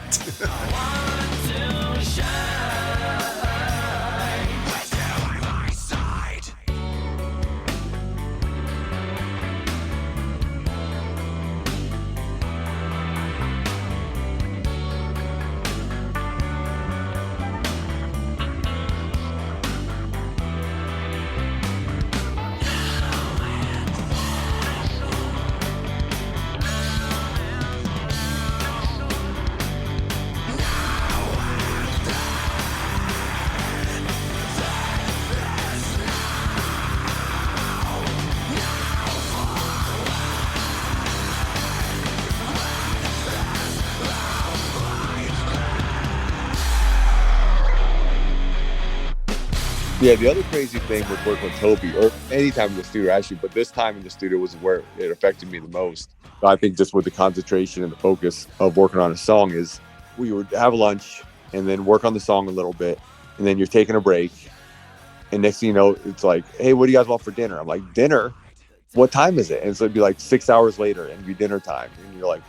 Yeah, the other crazy thing with working with Toby, or any time in the studio actually, but this time in the studio was where it affected me the most. I think just with the concentration and the focus of working on a song is we would have lunch and then work on the song a little bit, and then you're taking a break, and next thing you know, it's like, hey, what do you guys want for dinner? I'm like, dinner? What time is it? And so it'd be like 6 hours later and it'd be dinner time. And you're like,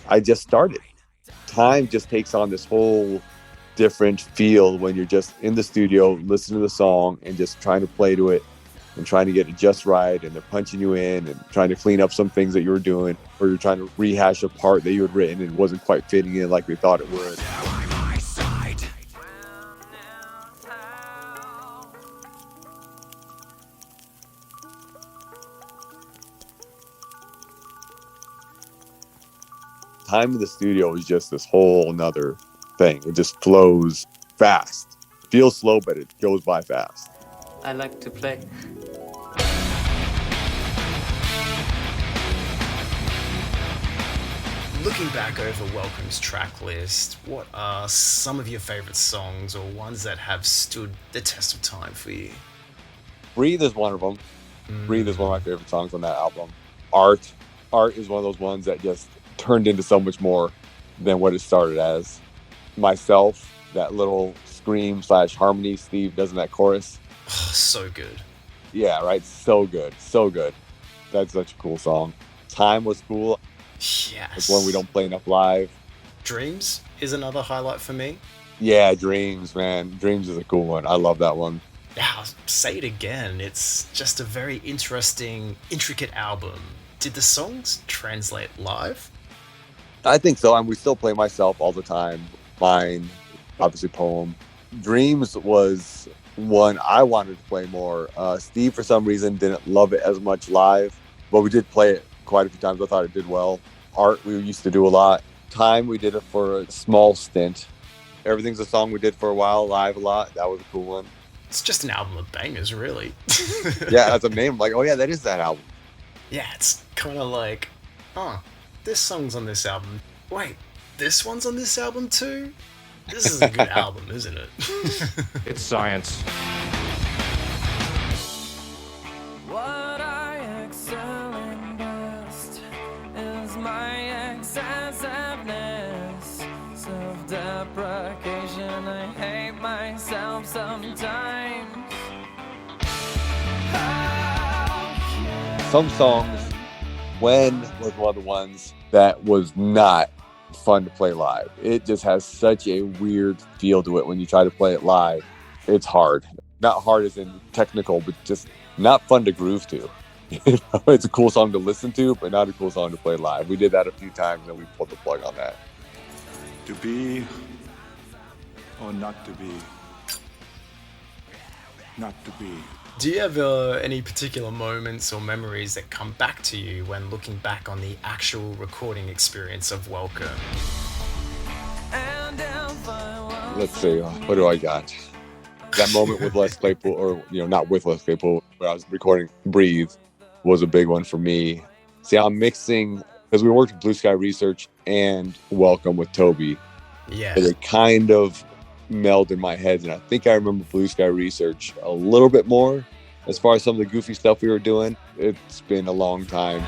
I just started. Time just takes on this whole different feel when you're just in the studio listening to the song and just trying to play to it and trying to get it just right, and they're punching you in and trying to clean up some things that you were doing, or you're trying to rehash a part that you had written and wasn't quite fitting in like they thought it would. Time in the studio is just this whole nother thing. It just flows fast. Feels slow, but it goes by fast. I like to play. Looking back over Welcome's track list, what are some of your favorite songs or ones that have stood the test of time for you? Breathe is one of them. Breathe is one of my favorite songs on that album. Art is one of those ones that just turned into so much more than what it started as. Myself, that little scream / harmony Steve does in that chorus. Oh, so good. Yeah, right. So good. So good. That's such a cool song. Time was cool. Yes. It's one we don't play enough live. Dreams is another highlight for me. Yeah, Dreams, man. Dreams is a cool one. I love that one. Yeah, I'll say it again. It's just a very interesting, intricate album. Did the songs translate live? I think so. And we still play Myself all the time. Mine, obviously Poem. Dreams was one I wanted to play more. Steve, for some reason, didn't love it as much live, but we did play it quite a few times. I thought it did well. Art, we used to do a lot. Time, we did it for a small stint. Everything's a song we did for a while, live a lot. That was a cool one. It's just an album of bangers, really. Yeah, that's a name. Like, oh yeah, that is that album. Yeah, it's kind of like, this song's on this album. Wait, this one's on this album too? This is a good album, isn't it? It's science. What I excel in best is my excessiveness, self-deprecation. I hate myself sometimes. Some songs, When was one of the ones that was not fun to play live. It just has such a weird feel to it when you try to play it live. It's hard. Not hard as in technical, but just not fun to groove to. It's a cool song to listen to, but not a cool song to play live. We did that a few times and we pulled the plug on that. To be or not to be. Not to be. Do you have any particular moments or memories that come back to you when looking back on the actual recording experience of Welcome? Let's see, what do I got? That moment with Les Claypool, or not with Les Claypool, where I was recording Breathe, was a big one for me. See, I'm mixing, because we worked with Blue Sky Research and Welcome with Toby. Yeah. They kind of meld in my head, and I think I remember Blue Sky Research a little bit more. As far as some of the goofy stuff we were doing, it's been a long time.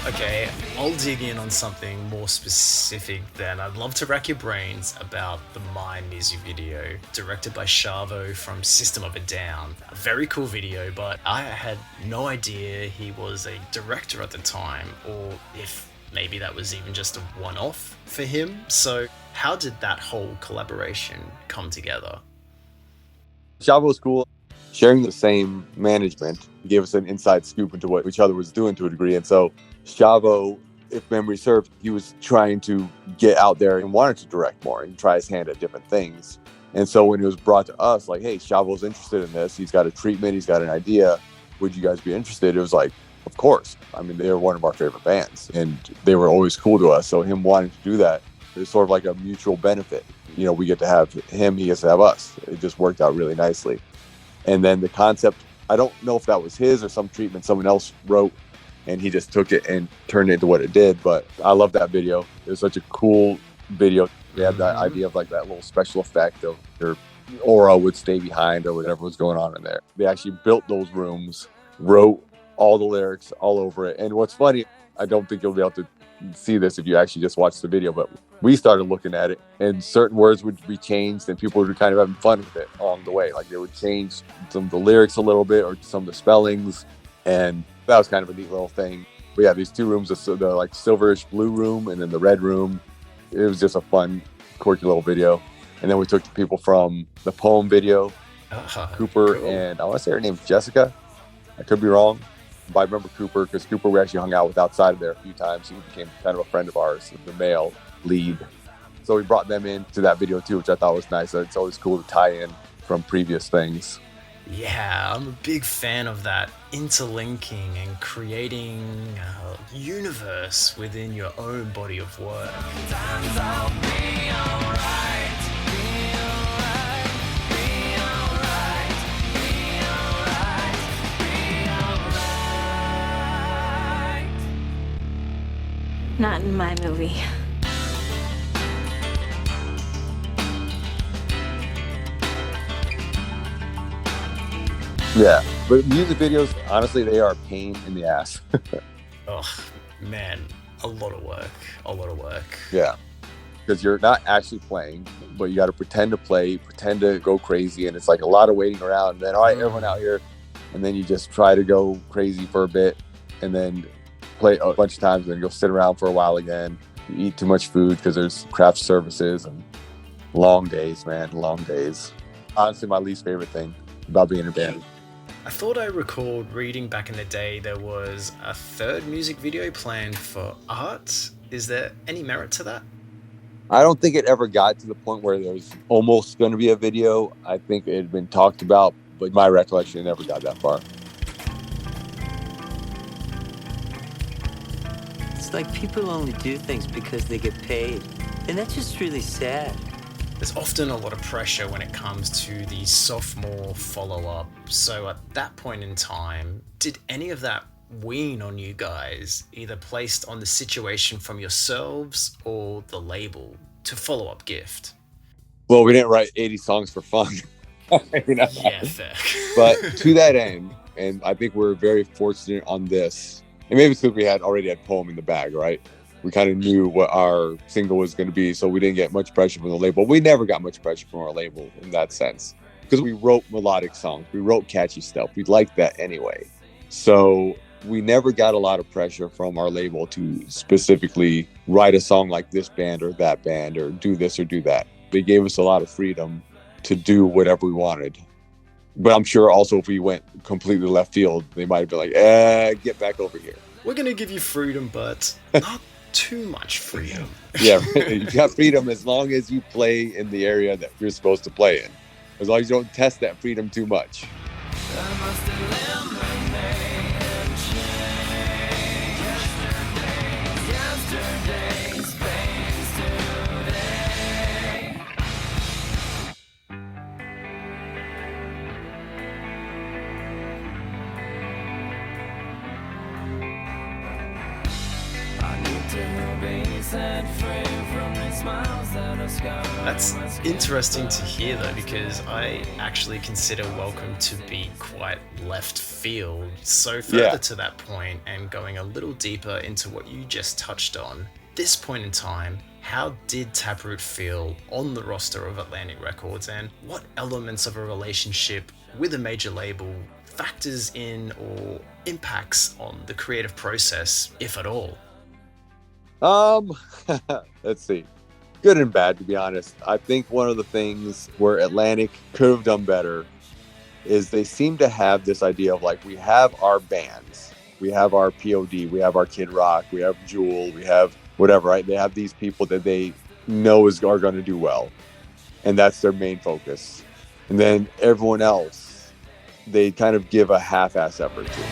Okay, Today, I'll dig in on something more specific then. I'd love to rack your brains about the My music video, directed by Chavo from System of a Down. A very cool video, but I had no idea he was a director at the time, or if maybe that was even just a one-off for him. So how did that whole collaboration come together? Chavo was cool. Sharing the same management gave us an inside scoop into what each other was doing to a degree. And so Chavo, if memory serves, he was trying to get out there and wanted to direct more and try his hand at different things. And so when it was brought to us, like, hey, Chavo's interested in this. He's got a treatment. He's got an idea. Would you guys be interested? It was like, of course. I mean, they were one of our favorite bands and they were always cool to us. So him wanting to do that, it was sort of like a mutual benefit. You know, we get to have him, he gets to have us. It just worked out really nicely. And then the concept, I don't know if that was his or some treatment someone else wrote, and he just took it and turned it into what it did. But I love that video. It was such a cool video. They had that idea of like that little special effect of your aura would stay behind or whatever was going on in there. They actually built those rooms, wrote all the lyrics all over it. And what's funny, I don't think you'll be able to see this if you actually just watch the video, but we started looking at it and certain words would be changed and people were kind of having fun with it along the way. Like they would change some of the lyrics a little bit or some of the spellings, and that was kind of a neat little thing. But yeah, these two rooms, the like silverish blue room and then the red room, it was just a fun, quirky little video. And then we took the people from the poem video, Cooper, cool. And I want to say her name's Jessica. I could be wrong. But I remember Cooper because Cooper we actually hung out with outside of there a few times. He became kind of a friend of ours, the male lead. So we brought them into that video too, which I thought was nice. It's always cool to tie in from previous things. Yeah, I'm a big fan of that interlinking and creating a universe within your own body of work. Not in my movie. Yeah, but music videos, honestly, they are a pain in the ass. Oh, man, a lot of work. Yeah, because you're not actually playing, but you got to pretend to play, pretend to go crazy, and it's like a lot of waiting around. And then, all right, everyone out here, and then you just try to go crazy for a bit, and then play a bunch of times, and then you'll sit around for a while again. You eat too much food because there's craft services and long days, man, long days. Honestly, my least favorite thing about being in a band. I thought I recalled reading back in the day there was a third music video planned for Art. Is there any merit to that? I don't think it ever got to the point where there was almost going to be a video. I think it had been talked about, but my recollection, it never got that far. It's like people only do things because they get paid. And that's just really sad. There's often a lot of pressure when it comes to the sophomore follow-up. So at that point in time, did any of that wean on you guys, either placed on the situation from yourselves or the label to follow up Gift? Well, we didn't write 80 songs for fun. You know? Yeah, fair. But to that end, and I think we're very fortunate on this, and maybe it's because we already had Poem in the bag, right? We kind of knew what our single was going to be, so we didn't get much pressure from the label. We never got much pressure from our label in that sense, because we wrote melodic songs. We wrote catchy stuff. We liked that anyway. So we never got a lot of pressure from our label to specifically write a song like this band or that band or do this or do that. They gave us a lot of freedom to do whatever we wanted. But I'm sure also if we went completely left field, they might have been like, get back over here. We're going to give you freedom, but not too much freedom. Yeah, you got freedom as long as you play in the area that you're supposed to play in. As long as you don't test that freedom too much. To be set free from this That's interesting to hear though, because I actually consider Welcome to be quite left field. So further to that point, and going a little deeper into what you just touched on, this point in time, how did Taproot feel on the roster of Atlantic Records, and what elements of a relationship with a major label factors in or impacts on the creative process, if at all? Let's see. Good and bad, to be honest. I think one of the things where Atlantic could have done better is they seem to have this idea of like, we have our bands, we have our POD, we have our Kid Rock, we have Jewel, we have whatever, right? They have these people that they know are going to do well, and that's their main focus. And then everyone else, they kind of give a half-ass effort to.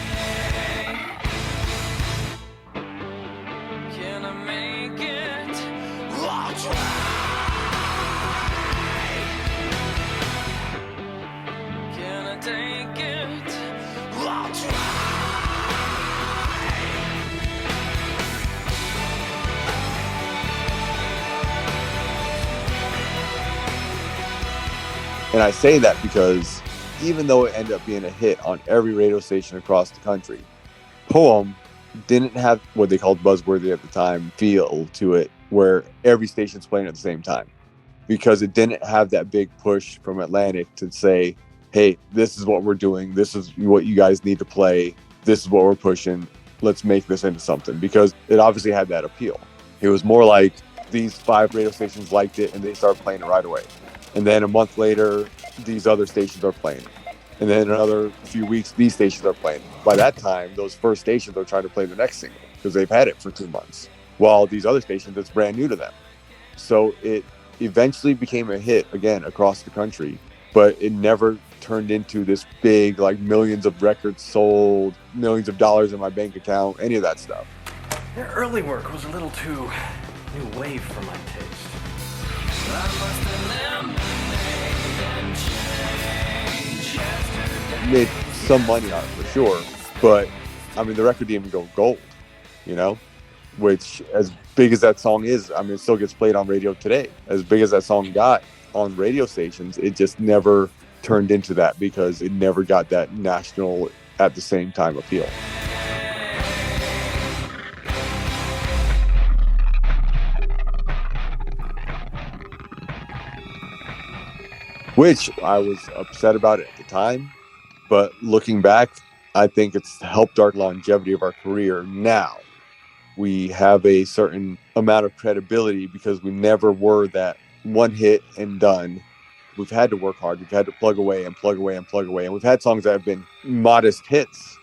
And I say that because even though it ended up being a hit on every radio station across the country, Poem didn't have what they called buzzworthy at the time feel to it, where every station's playing at the same time, because it didn't have that big push from Atlantic to say, hey, this is what we're doing, this is what you guys need to play, this is what we're pushing, let's make this into something, because it obviously had that appeal. It was more like these 5 radio stations liked it and they started playing it right away. And then a month later, these other stations are playing. And then another few weeks, these stations are playing. By that time, those first stations are trying to play the next single because they've had it for 2 months. While these other stations, it's brand new to them. So it eventually became a hit, again, across the country. But it never turned into this big, like, millions of records sold, millions of dollars in my bank account, any of that stuff. Their early work was a little too new wave for my taste. Made some money on it for sure, but I mean the record didn't even go gold, you know, which as big as that song is, I mean it still gets played on radio today. As big as that song got on radio stations, it just never turned into that because it never got that national at the same time appeal. Which I was upset about it at the time, but looking back, I think it's helped our longevity of our career. Now we have a certain amount of credibility because we never were that one hit and done. We've had to work hard. We've had to plug away and plug away and plug away. And we've had songs that have been modest hits,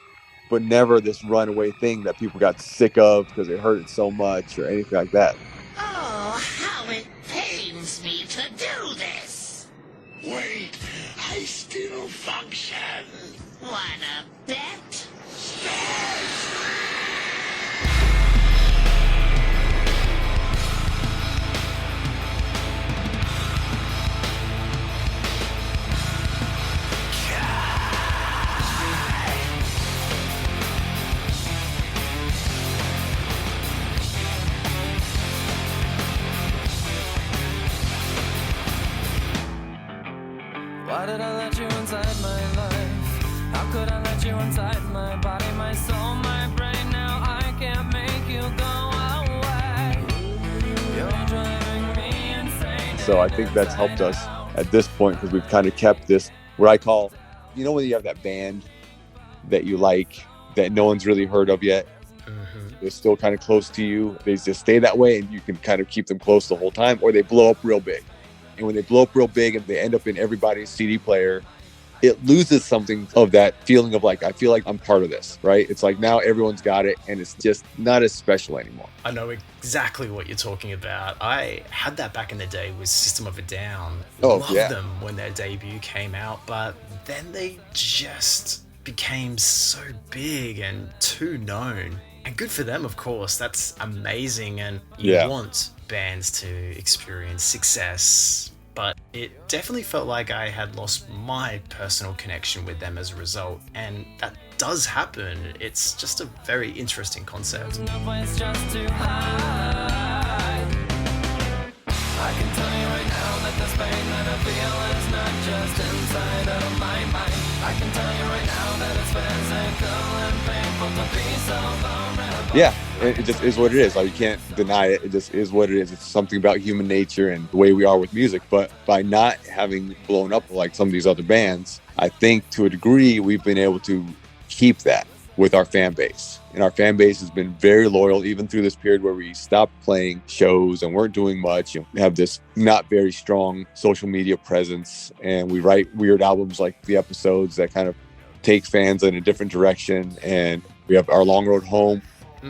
but never this runaway thing that people got sick of because they heard it so much or anything like that. Oh, how it pains me to do this. Wait, I still function. Wanna bet? Why did I let you inside my life? How could I let you inside my body, my soul, my brain? Now I can't make you go away. You're driving me insane. So I think that's helped us at this point because we've kind of kept this, what I call, you know, when you have that band that you like that no one's really heard of yet. They're still kind of close to you. They just stay that way and you can kind of keep them close the whole time, or they blow up real big. And when they blow up real big and they end up in everybody's CD player, it loses something of that feeling of like, I feel like I'm part of this, right? It's like now everyone's got it and it's just not as special anymore. I know exactly what you're talking about. I had that back in the day with System of a Down. Loved them when their debut came out, but then they just became so big and too known. And good for them, of course. That's amazing. And you want bands to experience success. But it definitely felt like I had lost my personal connection with them as a result. And that does happen. It's just a very interesting concept. I can tell you right now that this pain that I feel is not just inside of my mind. I can tell you right now that it's physical and painful to be so vulnerable. Yeah, it just is what it is. Like, you can't deny it. It just is what it is. It's something about human nature and the way we are with music. But by not having blown up like some of these other bands, I think to a degree we've been able to keep that with our fan base. And our fan base has been very loyal, even through this period where we stopped playing shows and weren't doing much. We have this not very strong social media presence, and we write weird albums like The Episodes that kind of take fans in a different direction. And we have Our Long Road Home.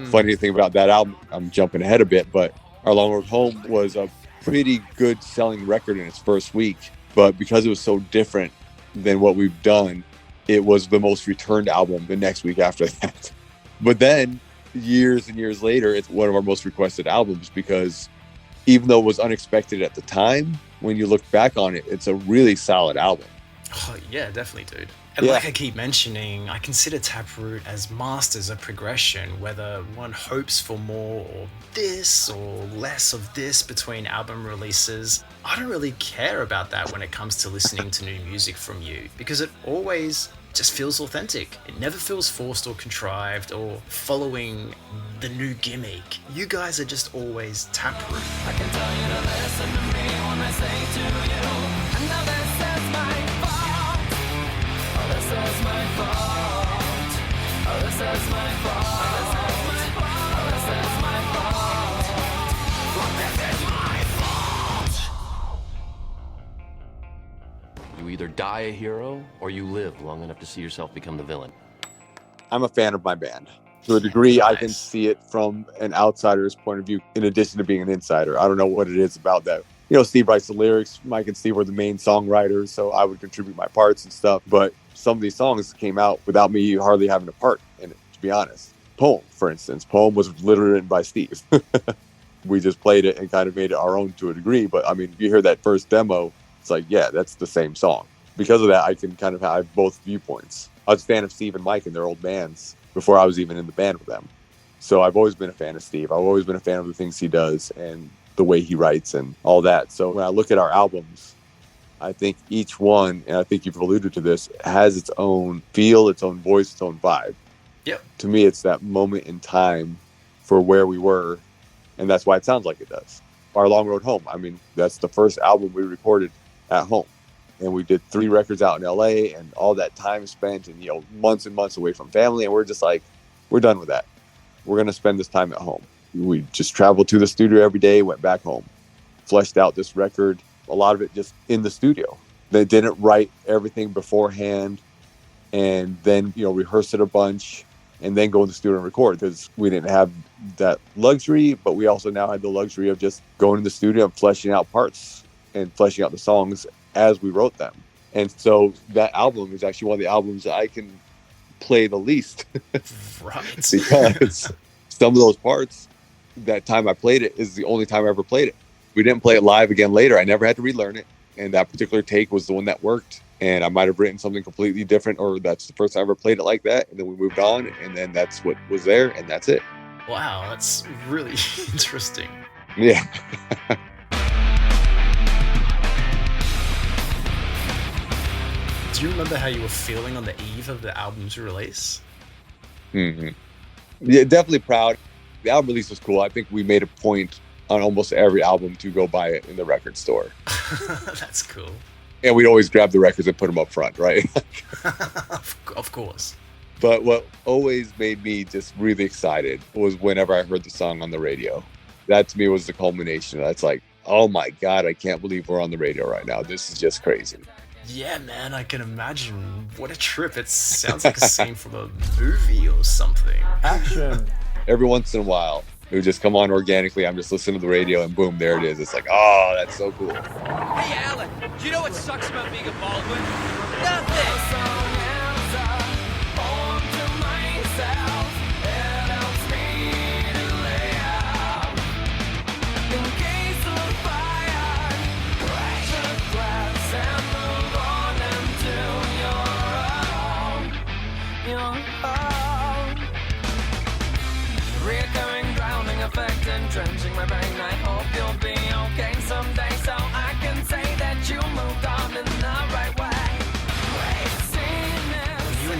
Funny thing about that album, I'm jumping ahead a bit, but Our Long Road Home was a pretty good selling record in its first week. But because it was so different than what we've done, it was the most returned album the next week after that. But then years and years later, it's one of our most requested albums, because even though it was unexpected at the time, when you look back on it, it's a really solid album. Oh, yeah, definitely, dude. And like I keep mentioning, I consider Taproot as masters of progression, whether one hopes for more or this or less of this between album releases. I don't really care about that when it comes to listening to new music from you, because it always just feels authentic. It never feels forced or contrived or following the new gimmick. You guys are just always Taproot. I can tell you to listen to me when I say to you, I know this is my fault. Oh, this is my fault. Oh, this is my fault. Oh, this is my fault. Oh, this is my fault. Oh, this is my fault. You either die a hero or you live long enough to see yourself become the villain. I'm a fan of my band. To a degree, I can see it from an outsider's point of view, in addition to being an insider. I don't know what it is about that. You know, Steve writes the lyrics. Mike and Steve were the main songwriters, so I would contribute my parts and stuff. But some of these songs came out without me hardly having a part in it, to be honest. Poem, for instance. Poem was literally written by Steve. We just played it and kind of made it our own to a degree. But, I mean, you hear that first demo, it's like, yeah, that's the same song. Because of that, I can kind of have both viewpoints. I was a fan of Steve and Mike and their old bands before I was even in the band with them. So I've always been a fan of Steve. I've always been a fan of the things he does and the way he writes and all that. So when I look at our albums, I think each one, and I think you've alluded to this, has its own feel, its own voice, its own vibe. Yep. To me, it's that moment in time for where we were, and that's why it sounds like it does. Our Long Road Home, I mean, that's the first album we recorded at home. And we did 3 records out in LA, and all that time spent and, you know, months and months away from family. And we're just like, we're done with that. We're going to spend this time at home. We just traveled to the studio every day, went back home, fleshed out this record, a lot of it just in the studio. They didn't write everything beforehand and then, you know, rehearse it a bunch and then go in the studio and record, because we didn't have that luxury, but we also now had the luxury of just going in the studio and fleshing out parts and fleshing out the songs as we wrote them. And so that album is actually one of the albums that I can play the least. Right. Because some of those parts, that time I played it is the only time I ever played it. We didn't play it live again later. I never had to relearn it. And that particular take was the one that worked. And I might have written something completely different, or that's the first time I ever played it like that. And then we moved on, and then that's what was there, and that's it. Wow, that's really interesting. Yeah. Do you remember how you were feeling on the eve of the album's release? Mm-hmm. Yeah, definitely proud. The album release was cool. I think we made a point on almost every album to go buy it in the record store. That's cool. And we'd always grab the records and put them up front, right? Of course. But what always made me just really excited was whenever I heard the song on the radio. That to me was the culmination. That's like, oh my God, I can't believe we're on the radio right now. This is just crazy. Yeah, man, I can imagine. What a trip. It sounds like a scene from a movie or something. Action. Every once in a while, it would just come on organically. I'm just listening to the radio and boom, there it is. It's like, oh, that's so cool. Hey, Alan, do you know what sucks about being a Baldwin? Nothing. Reoccurring drowning effect entrenching my brain. I hope you'll be okay someday.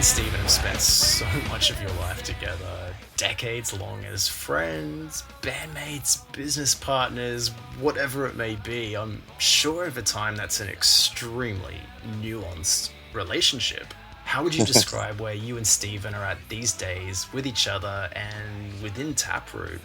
Steven have spent so much of your life together, decades long as friends, bandmates, business partners, whatever it may be. I'm sure over time that's an extremely nuanced relationship. How would you describe where you and Steven are at these days with each other and within Taproot?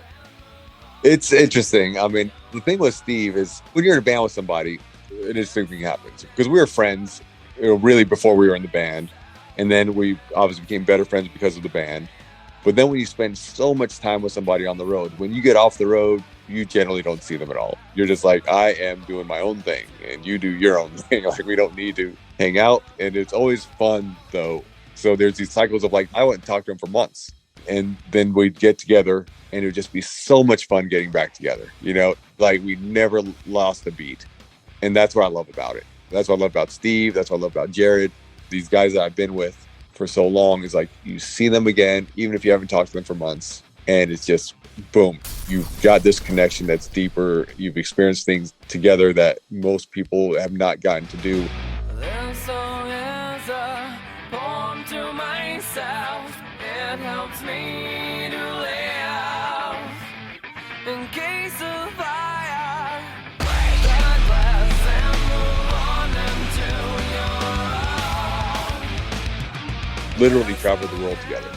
It's interesting. I mean, the thing with Steve is when you're in a band with somebody, an interesting thing happens. Because we were friends, really before we were in the band. And then we obviously became better friends because of the band. But then when you spend so much time with somebody on the road, when you get off the road, you generally don't see them at all. You're just like, I am doing my own thing and you do your own thing. Like, we don't need to hang out. And it's always fun, though. So there's these cycles of like, I wouldn't talk to him for months. And then we'd get together and it would just be so much fun getting back together. You know, like we never lost a beat. And that's what I love about it. That's what I love about Steve. That's what I love about Jarrod. These guys that I've been with for so long is like, you see them again, even if you haven't talked to them for months. And it's just, boom, you've got this connection that's deeper. You've experienced things together that most people have not gotten to do. This song is a poem to myself. It helps me to live in case of fire. Break the glass and move on into your own. Literally travel the world together.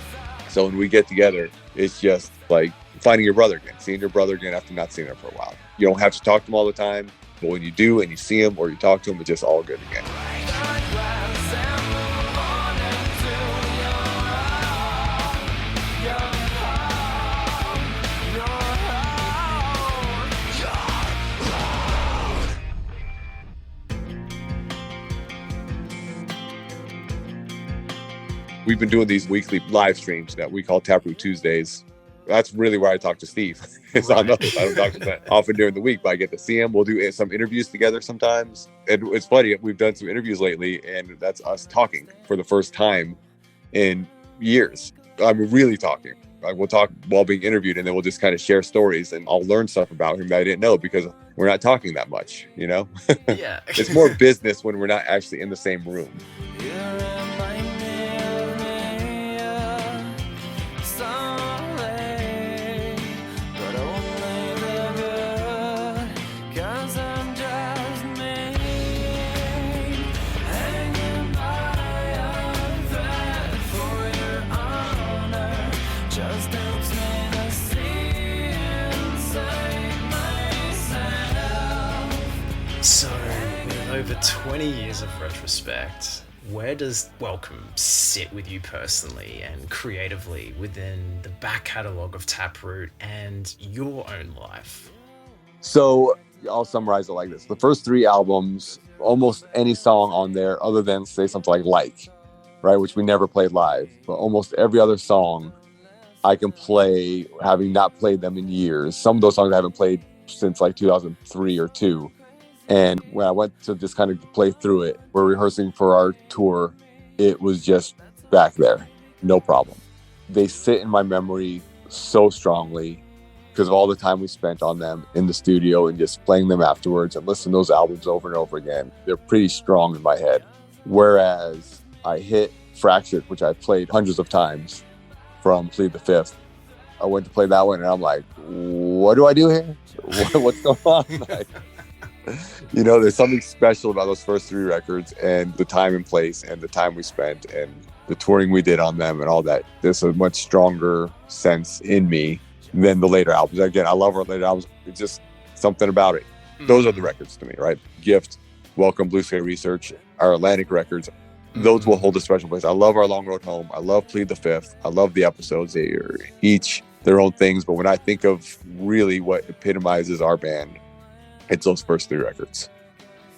So when we get together, it's just like finding your brother again, seeing your brother again after not seeing him for a while. You don't have to talk to him all the time, but when you do and you see him or you talk to him, it's just all good again. We've been doing these weekly live streams that we call Taproot Tuesdays. That's really where I talk to Steve. It's on those. I don't talk to him often during the week, but I get to see him. We'll do some interviews together sometimes. And it's funny, we've done some interviews lately, and that's us talking for the first time in years. I'm really talking. Like, we'll talk while being interviewed, and then we'll just kind of share stories, and I'll learn stuff about him that I didn't know because we're not talking that much, you know? Yeah. It's more business when we're not actually in the same room. So, with over 20 years of retrospect, where does Welcome sit with you personally and creatively within the back catalogue of Taproot and your own life? So I'll summarize it like this. The first 3 albums, almost any song on there other than say something like, right, which we never played live, but almost every other song I can play, having not played them in years. Some of those songs I haven't played since like 2003 or 2. And when I went to just kind of play through it, we're rehearsing for our tour, it was just back there, no problem. They sit in my memory so strongly because of all the time we spent on them in the studio and just playing them afterwards and listening to those albums over and over again. They're pretty strong in my head. Whereas I hit Fractured, which I've played hundreds of times from Plead the Fifth. I went to play that one and I'm like, what do I do here? What's going on? Like, you know, there's something special about those first 3 records and the time and place and the time we spent and the touring we did on them and all that. There's a much stronger sense in me than the later albums. Again, I love our later albums. It's just something about it. Those are the records to me, right? Gift, Welcome, Blue Sky Research, our Atlantic records. Those will hold a special place. I love Our Long Road Home. I love Plead the Fifth. I love the episodes. They are each their own things. But when I think of really what epitomizes our band, it's those first 3 records.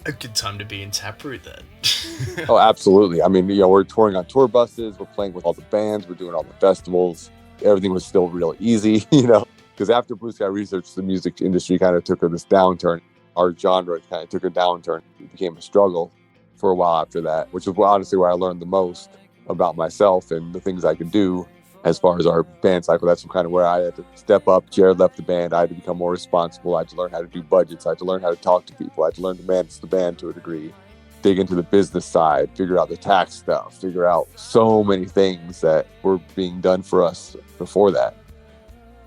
A good time to be in Taproot then. Oh, absolutely. I mean, you know, we're touring on tour buses. We're playing with all the bands. We're doing all the festivals. Everything was still real easy, you know, because after Blue Sky Research, the music industry kind of took this downturn. Our genre kind of took a downturn. It became a struggle for a while after that, which is honestly where I learned the most about myself and the things I could do as far as our band cycle. That's kind of where I had to step up. Jarrod left the band. I had to become more responsible. I had to learn how to do budgets. I had to learn how to talk to people. I had to learn to manage the band to a degree. dig into the business side, figure out the tax stuff, figure out so many things that were being done for us before that.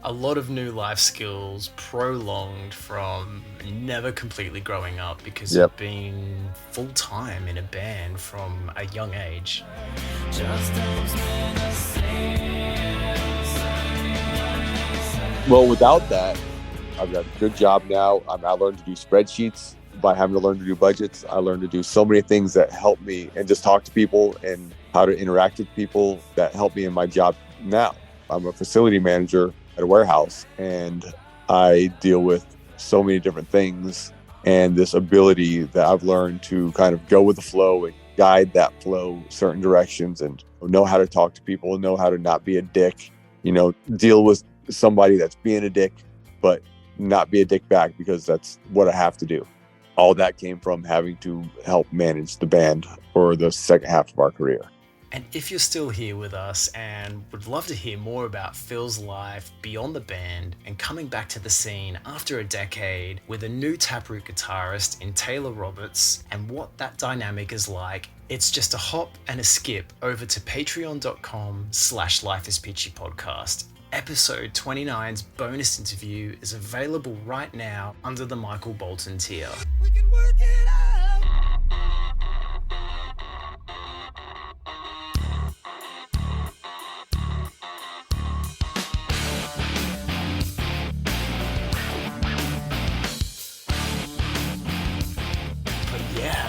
A lot of new life skills prolonged from never completely growing up because you've been full-time in a band from a young age. Well, without that, I've got a good job now. I learned to do spreadsheets by having to learn to do budgets. I learned to do so many things that help me and just talk to people and how to interact with people that help me in my job now. I'm a facility manager at a warehouse, and I deal with so many different things, and this ability that I've learned to kind of go with the flow and guide that flow certain directions and know how to talk to people, know how to not be a dick, deal with somebody that's being a dick, but not be a dick back because that's what I have to do. All that came from having to help manage the band for the second half of our career. And if you're still here with us and would love to hear more about Phil's life beyond the band and coming back to the scene after a decade with a new Taproot guitarist in Taylor Roberts and what that dynamic is like, it's just a hop and a skip over to patreon.com/Life Is Peachy Podcast. Episode 29's bonus interview is available right now under the Michael Bolton tier. We can work it out.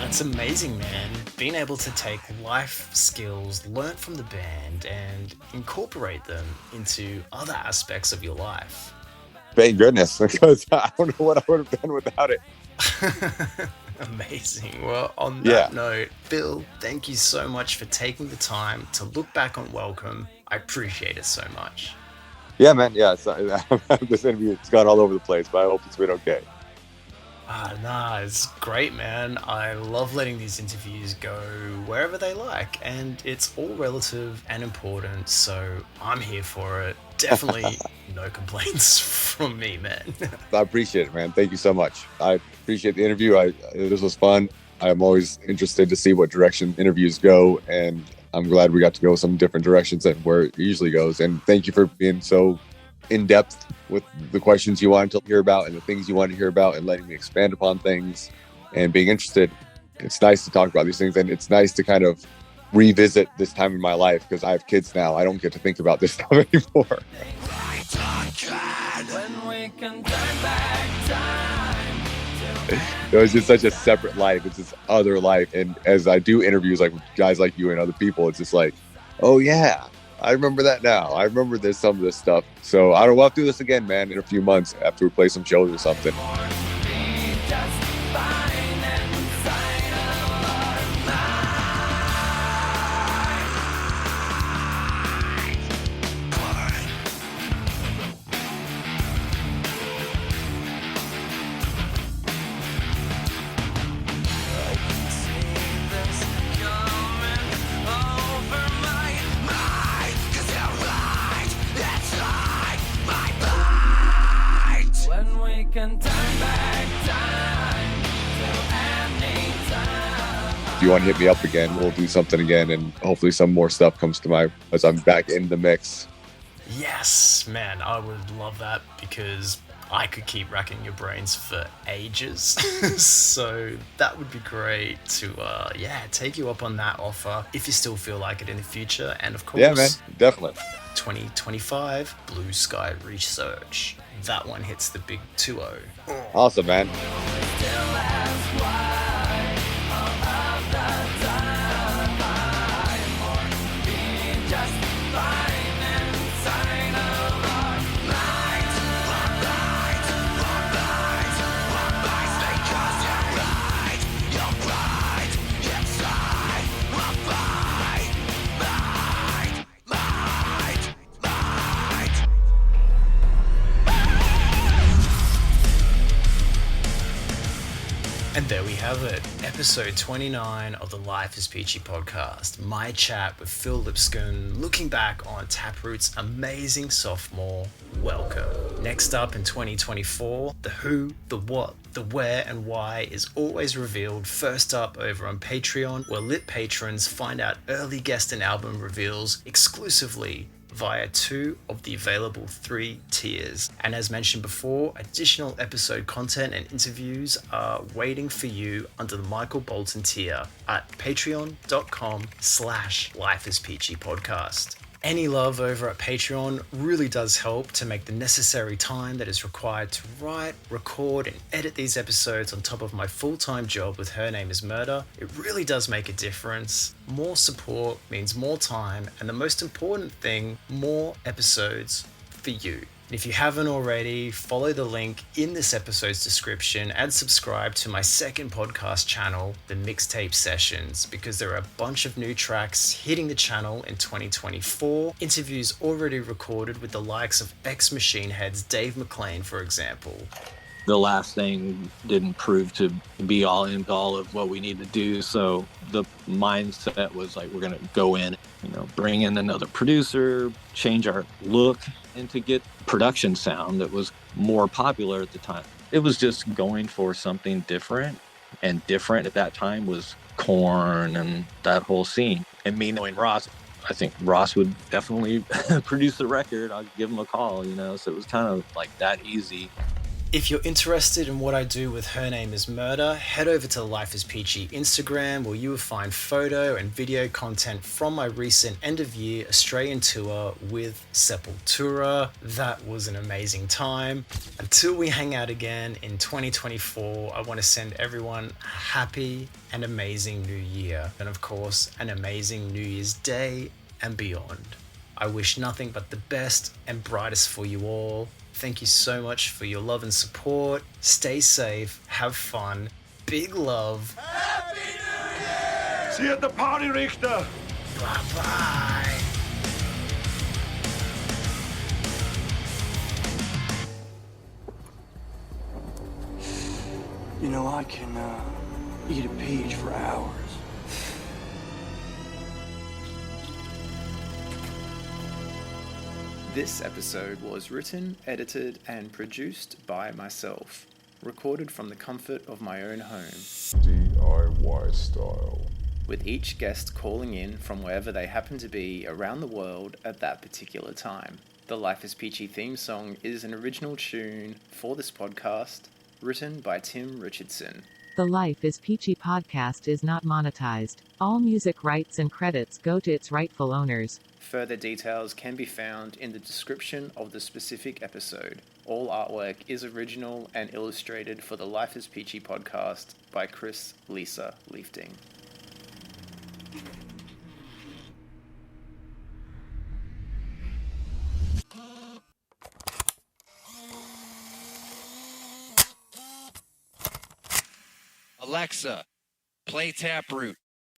It's amazing, man. Being able to take life skills learnt from the band and incorporate them into other aspects of your life. Thank goodness, because I don't know what I would have done without it. Amazing. Well, on that note, Phil, thank you so much for taking the time to look back on Welcome. I appreciate it so much. Yeah, man. Yeah, this interview, it's gone all over the place, but I hope it's been okay. It's great, man. I love letting these interviews go wherever they like, and it's all relative and important, so I'm here for it. Definitely no complaints from me, man. I appreciate it, man. Thank you so much. I appreciate the interview. This was fun. I'm always interested to see what direction interviews go, and I'm glad we got to go some different directions than where it usually goes. And thank you for being so in-depth with the questions you wanted to hear about and the things you wanted to hear about and letting me expand upon things and being interested. It's nice to talk about these things, and it's nice to kind of revisit this time in my life because I have kids now. I don't get to think about this stuff anymore. It was just such a separate life. It's this other life. And as I do interviews like with guys like you and other people, it's just like, oh yeah, I remember that now. I remember some of this stuff. So I don't want to do this again, man, in a few months after we play some shows or something. If you want to hit me up again, we'll do something again, and hopefully some more stuff comes to as I'm back in the mix. Yes, man, I would love that because I could keep racking your brains for ages. So that would be great to, take you up on that offer if you still feel like it in the future. And of course, yeah, man, definitely. 2025 Blue Sky Research. That one hits the big 2-0. Awesome, man. And there we have it, episode 29 of the Life Is Peachy podcast. My chat with Phil Lipscomb, looking back on Taproot's amazing sophomore. Welcome. Next up in 2024, the who, the what, the where and why is always revealed first up over on Patreon, where lit patrons find out early guest and album reveals exclusively via 2 of the available 3 tiers. And as mentioned before, additional episode content and interviews are waiting for you under the Michael Bolton tier at patreon.com/lifeispeachypodcast. Any love over at Patreon really does help to make the necessary time that is required to write, record, and edit these episodes on top of my full-time job with Her Name Is Murder. It really does make a difference. More support means more time, and the most important thing, more episodes for you. If you haven't already, follow the link in this episode's description and subscribe to my second podcast channel, The Mixtape Sessions, because there are a bunch of new tracks hitting the channel in 2024, interviews already recorded with the likes of ex-Machine Head's Dave McClain, for example. The last thing didn't prove to be all in all of what we need to do. So the mindset was like, we're going to go in, bring in another producer, change our look, and to get production sound that was more popular at the time. It was just going for something different, and different at that time was Korn and that whole scene. And me knowing Ross, I think Ross would definitely produce the record. I'd give him a call, so it was kind of like that easy. If you're interested in what I do with Her Name Is Murder, head over to Life Is Peachy Instagram, where you will find photo and video content from my recent end-of-year Australian tour with Sepultura. That was an amazing time. Until we hang out again in 2024, I want to send everyone a happy and amazing new year. And of course, an amazing New Year's Day and beyond. I wish nothing but the best and brightest for you all. Thank you so much for your love and support. Stay safe, have fun, big love. Happy New Year! See you at the party, Richter! Bye-bye. I can eat a peach for hours. This episode was written, edited, and produced by myself. Recorded from the comfort of my own home. DIY style. With each guest calling in from wherever they happen to be around the world at that particular time. The Life Is Peachy theme song is an original tune for this podcast, written by Tim Richardson. The Life Is Peachy podcast is not monetized. All music rights and credits go to its rightful owners. Further details can be found in the description of the specific episode. All artwork is original and illustrated for the Life Is Peachy podcast by Chris Lisa Liefting. Alexa, play Taproot.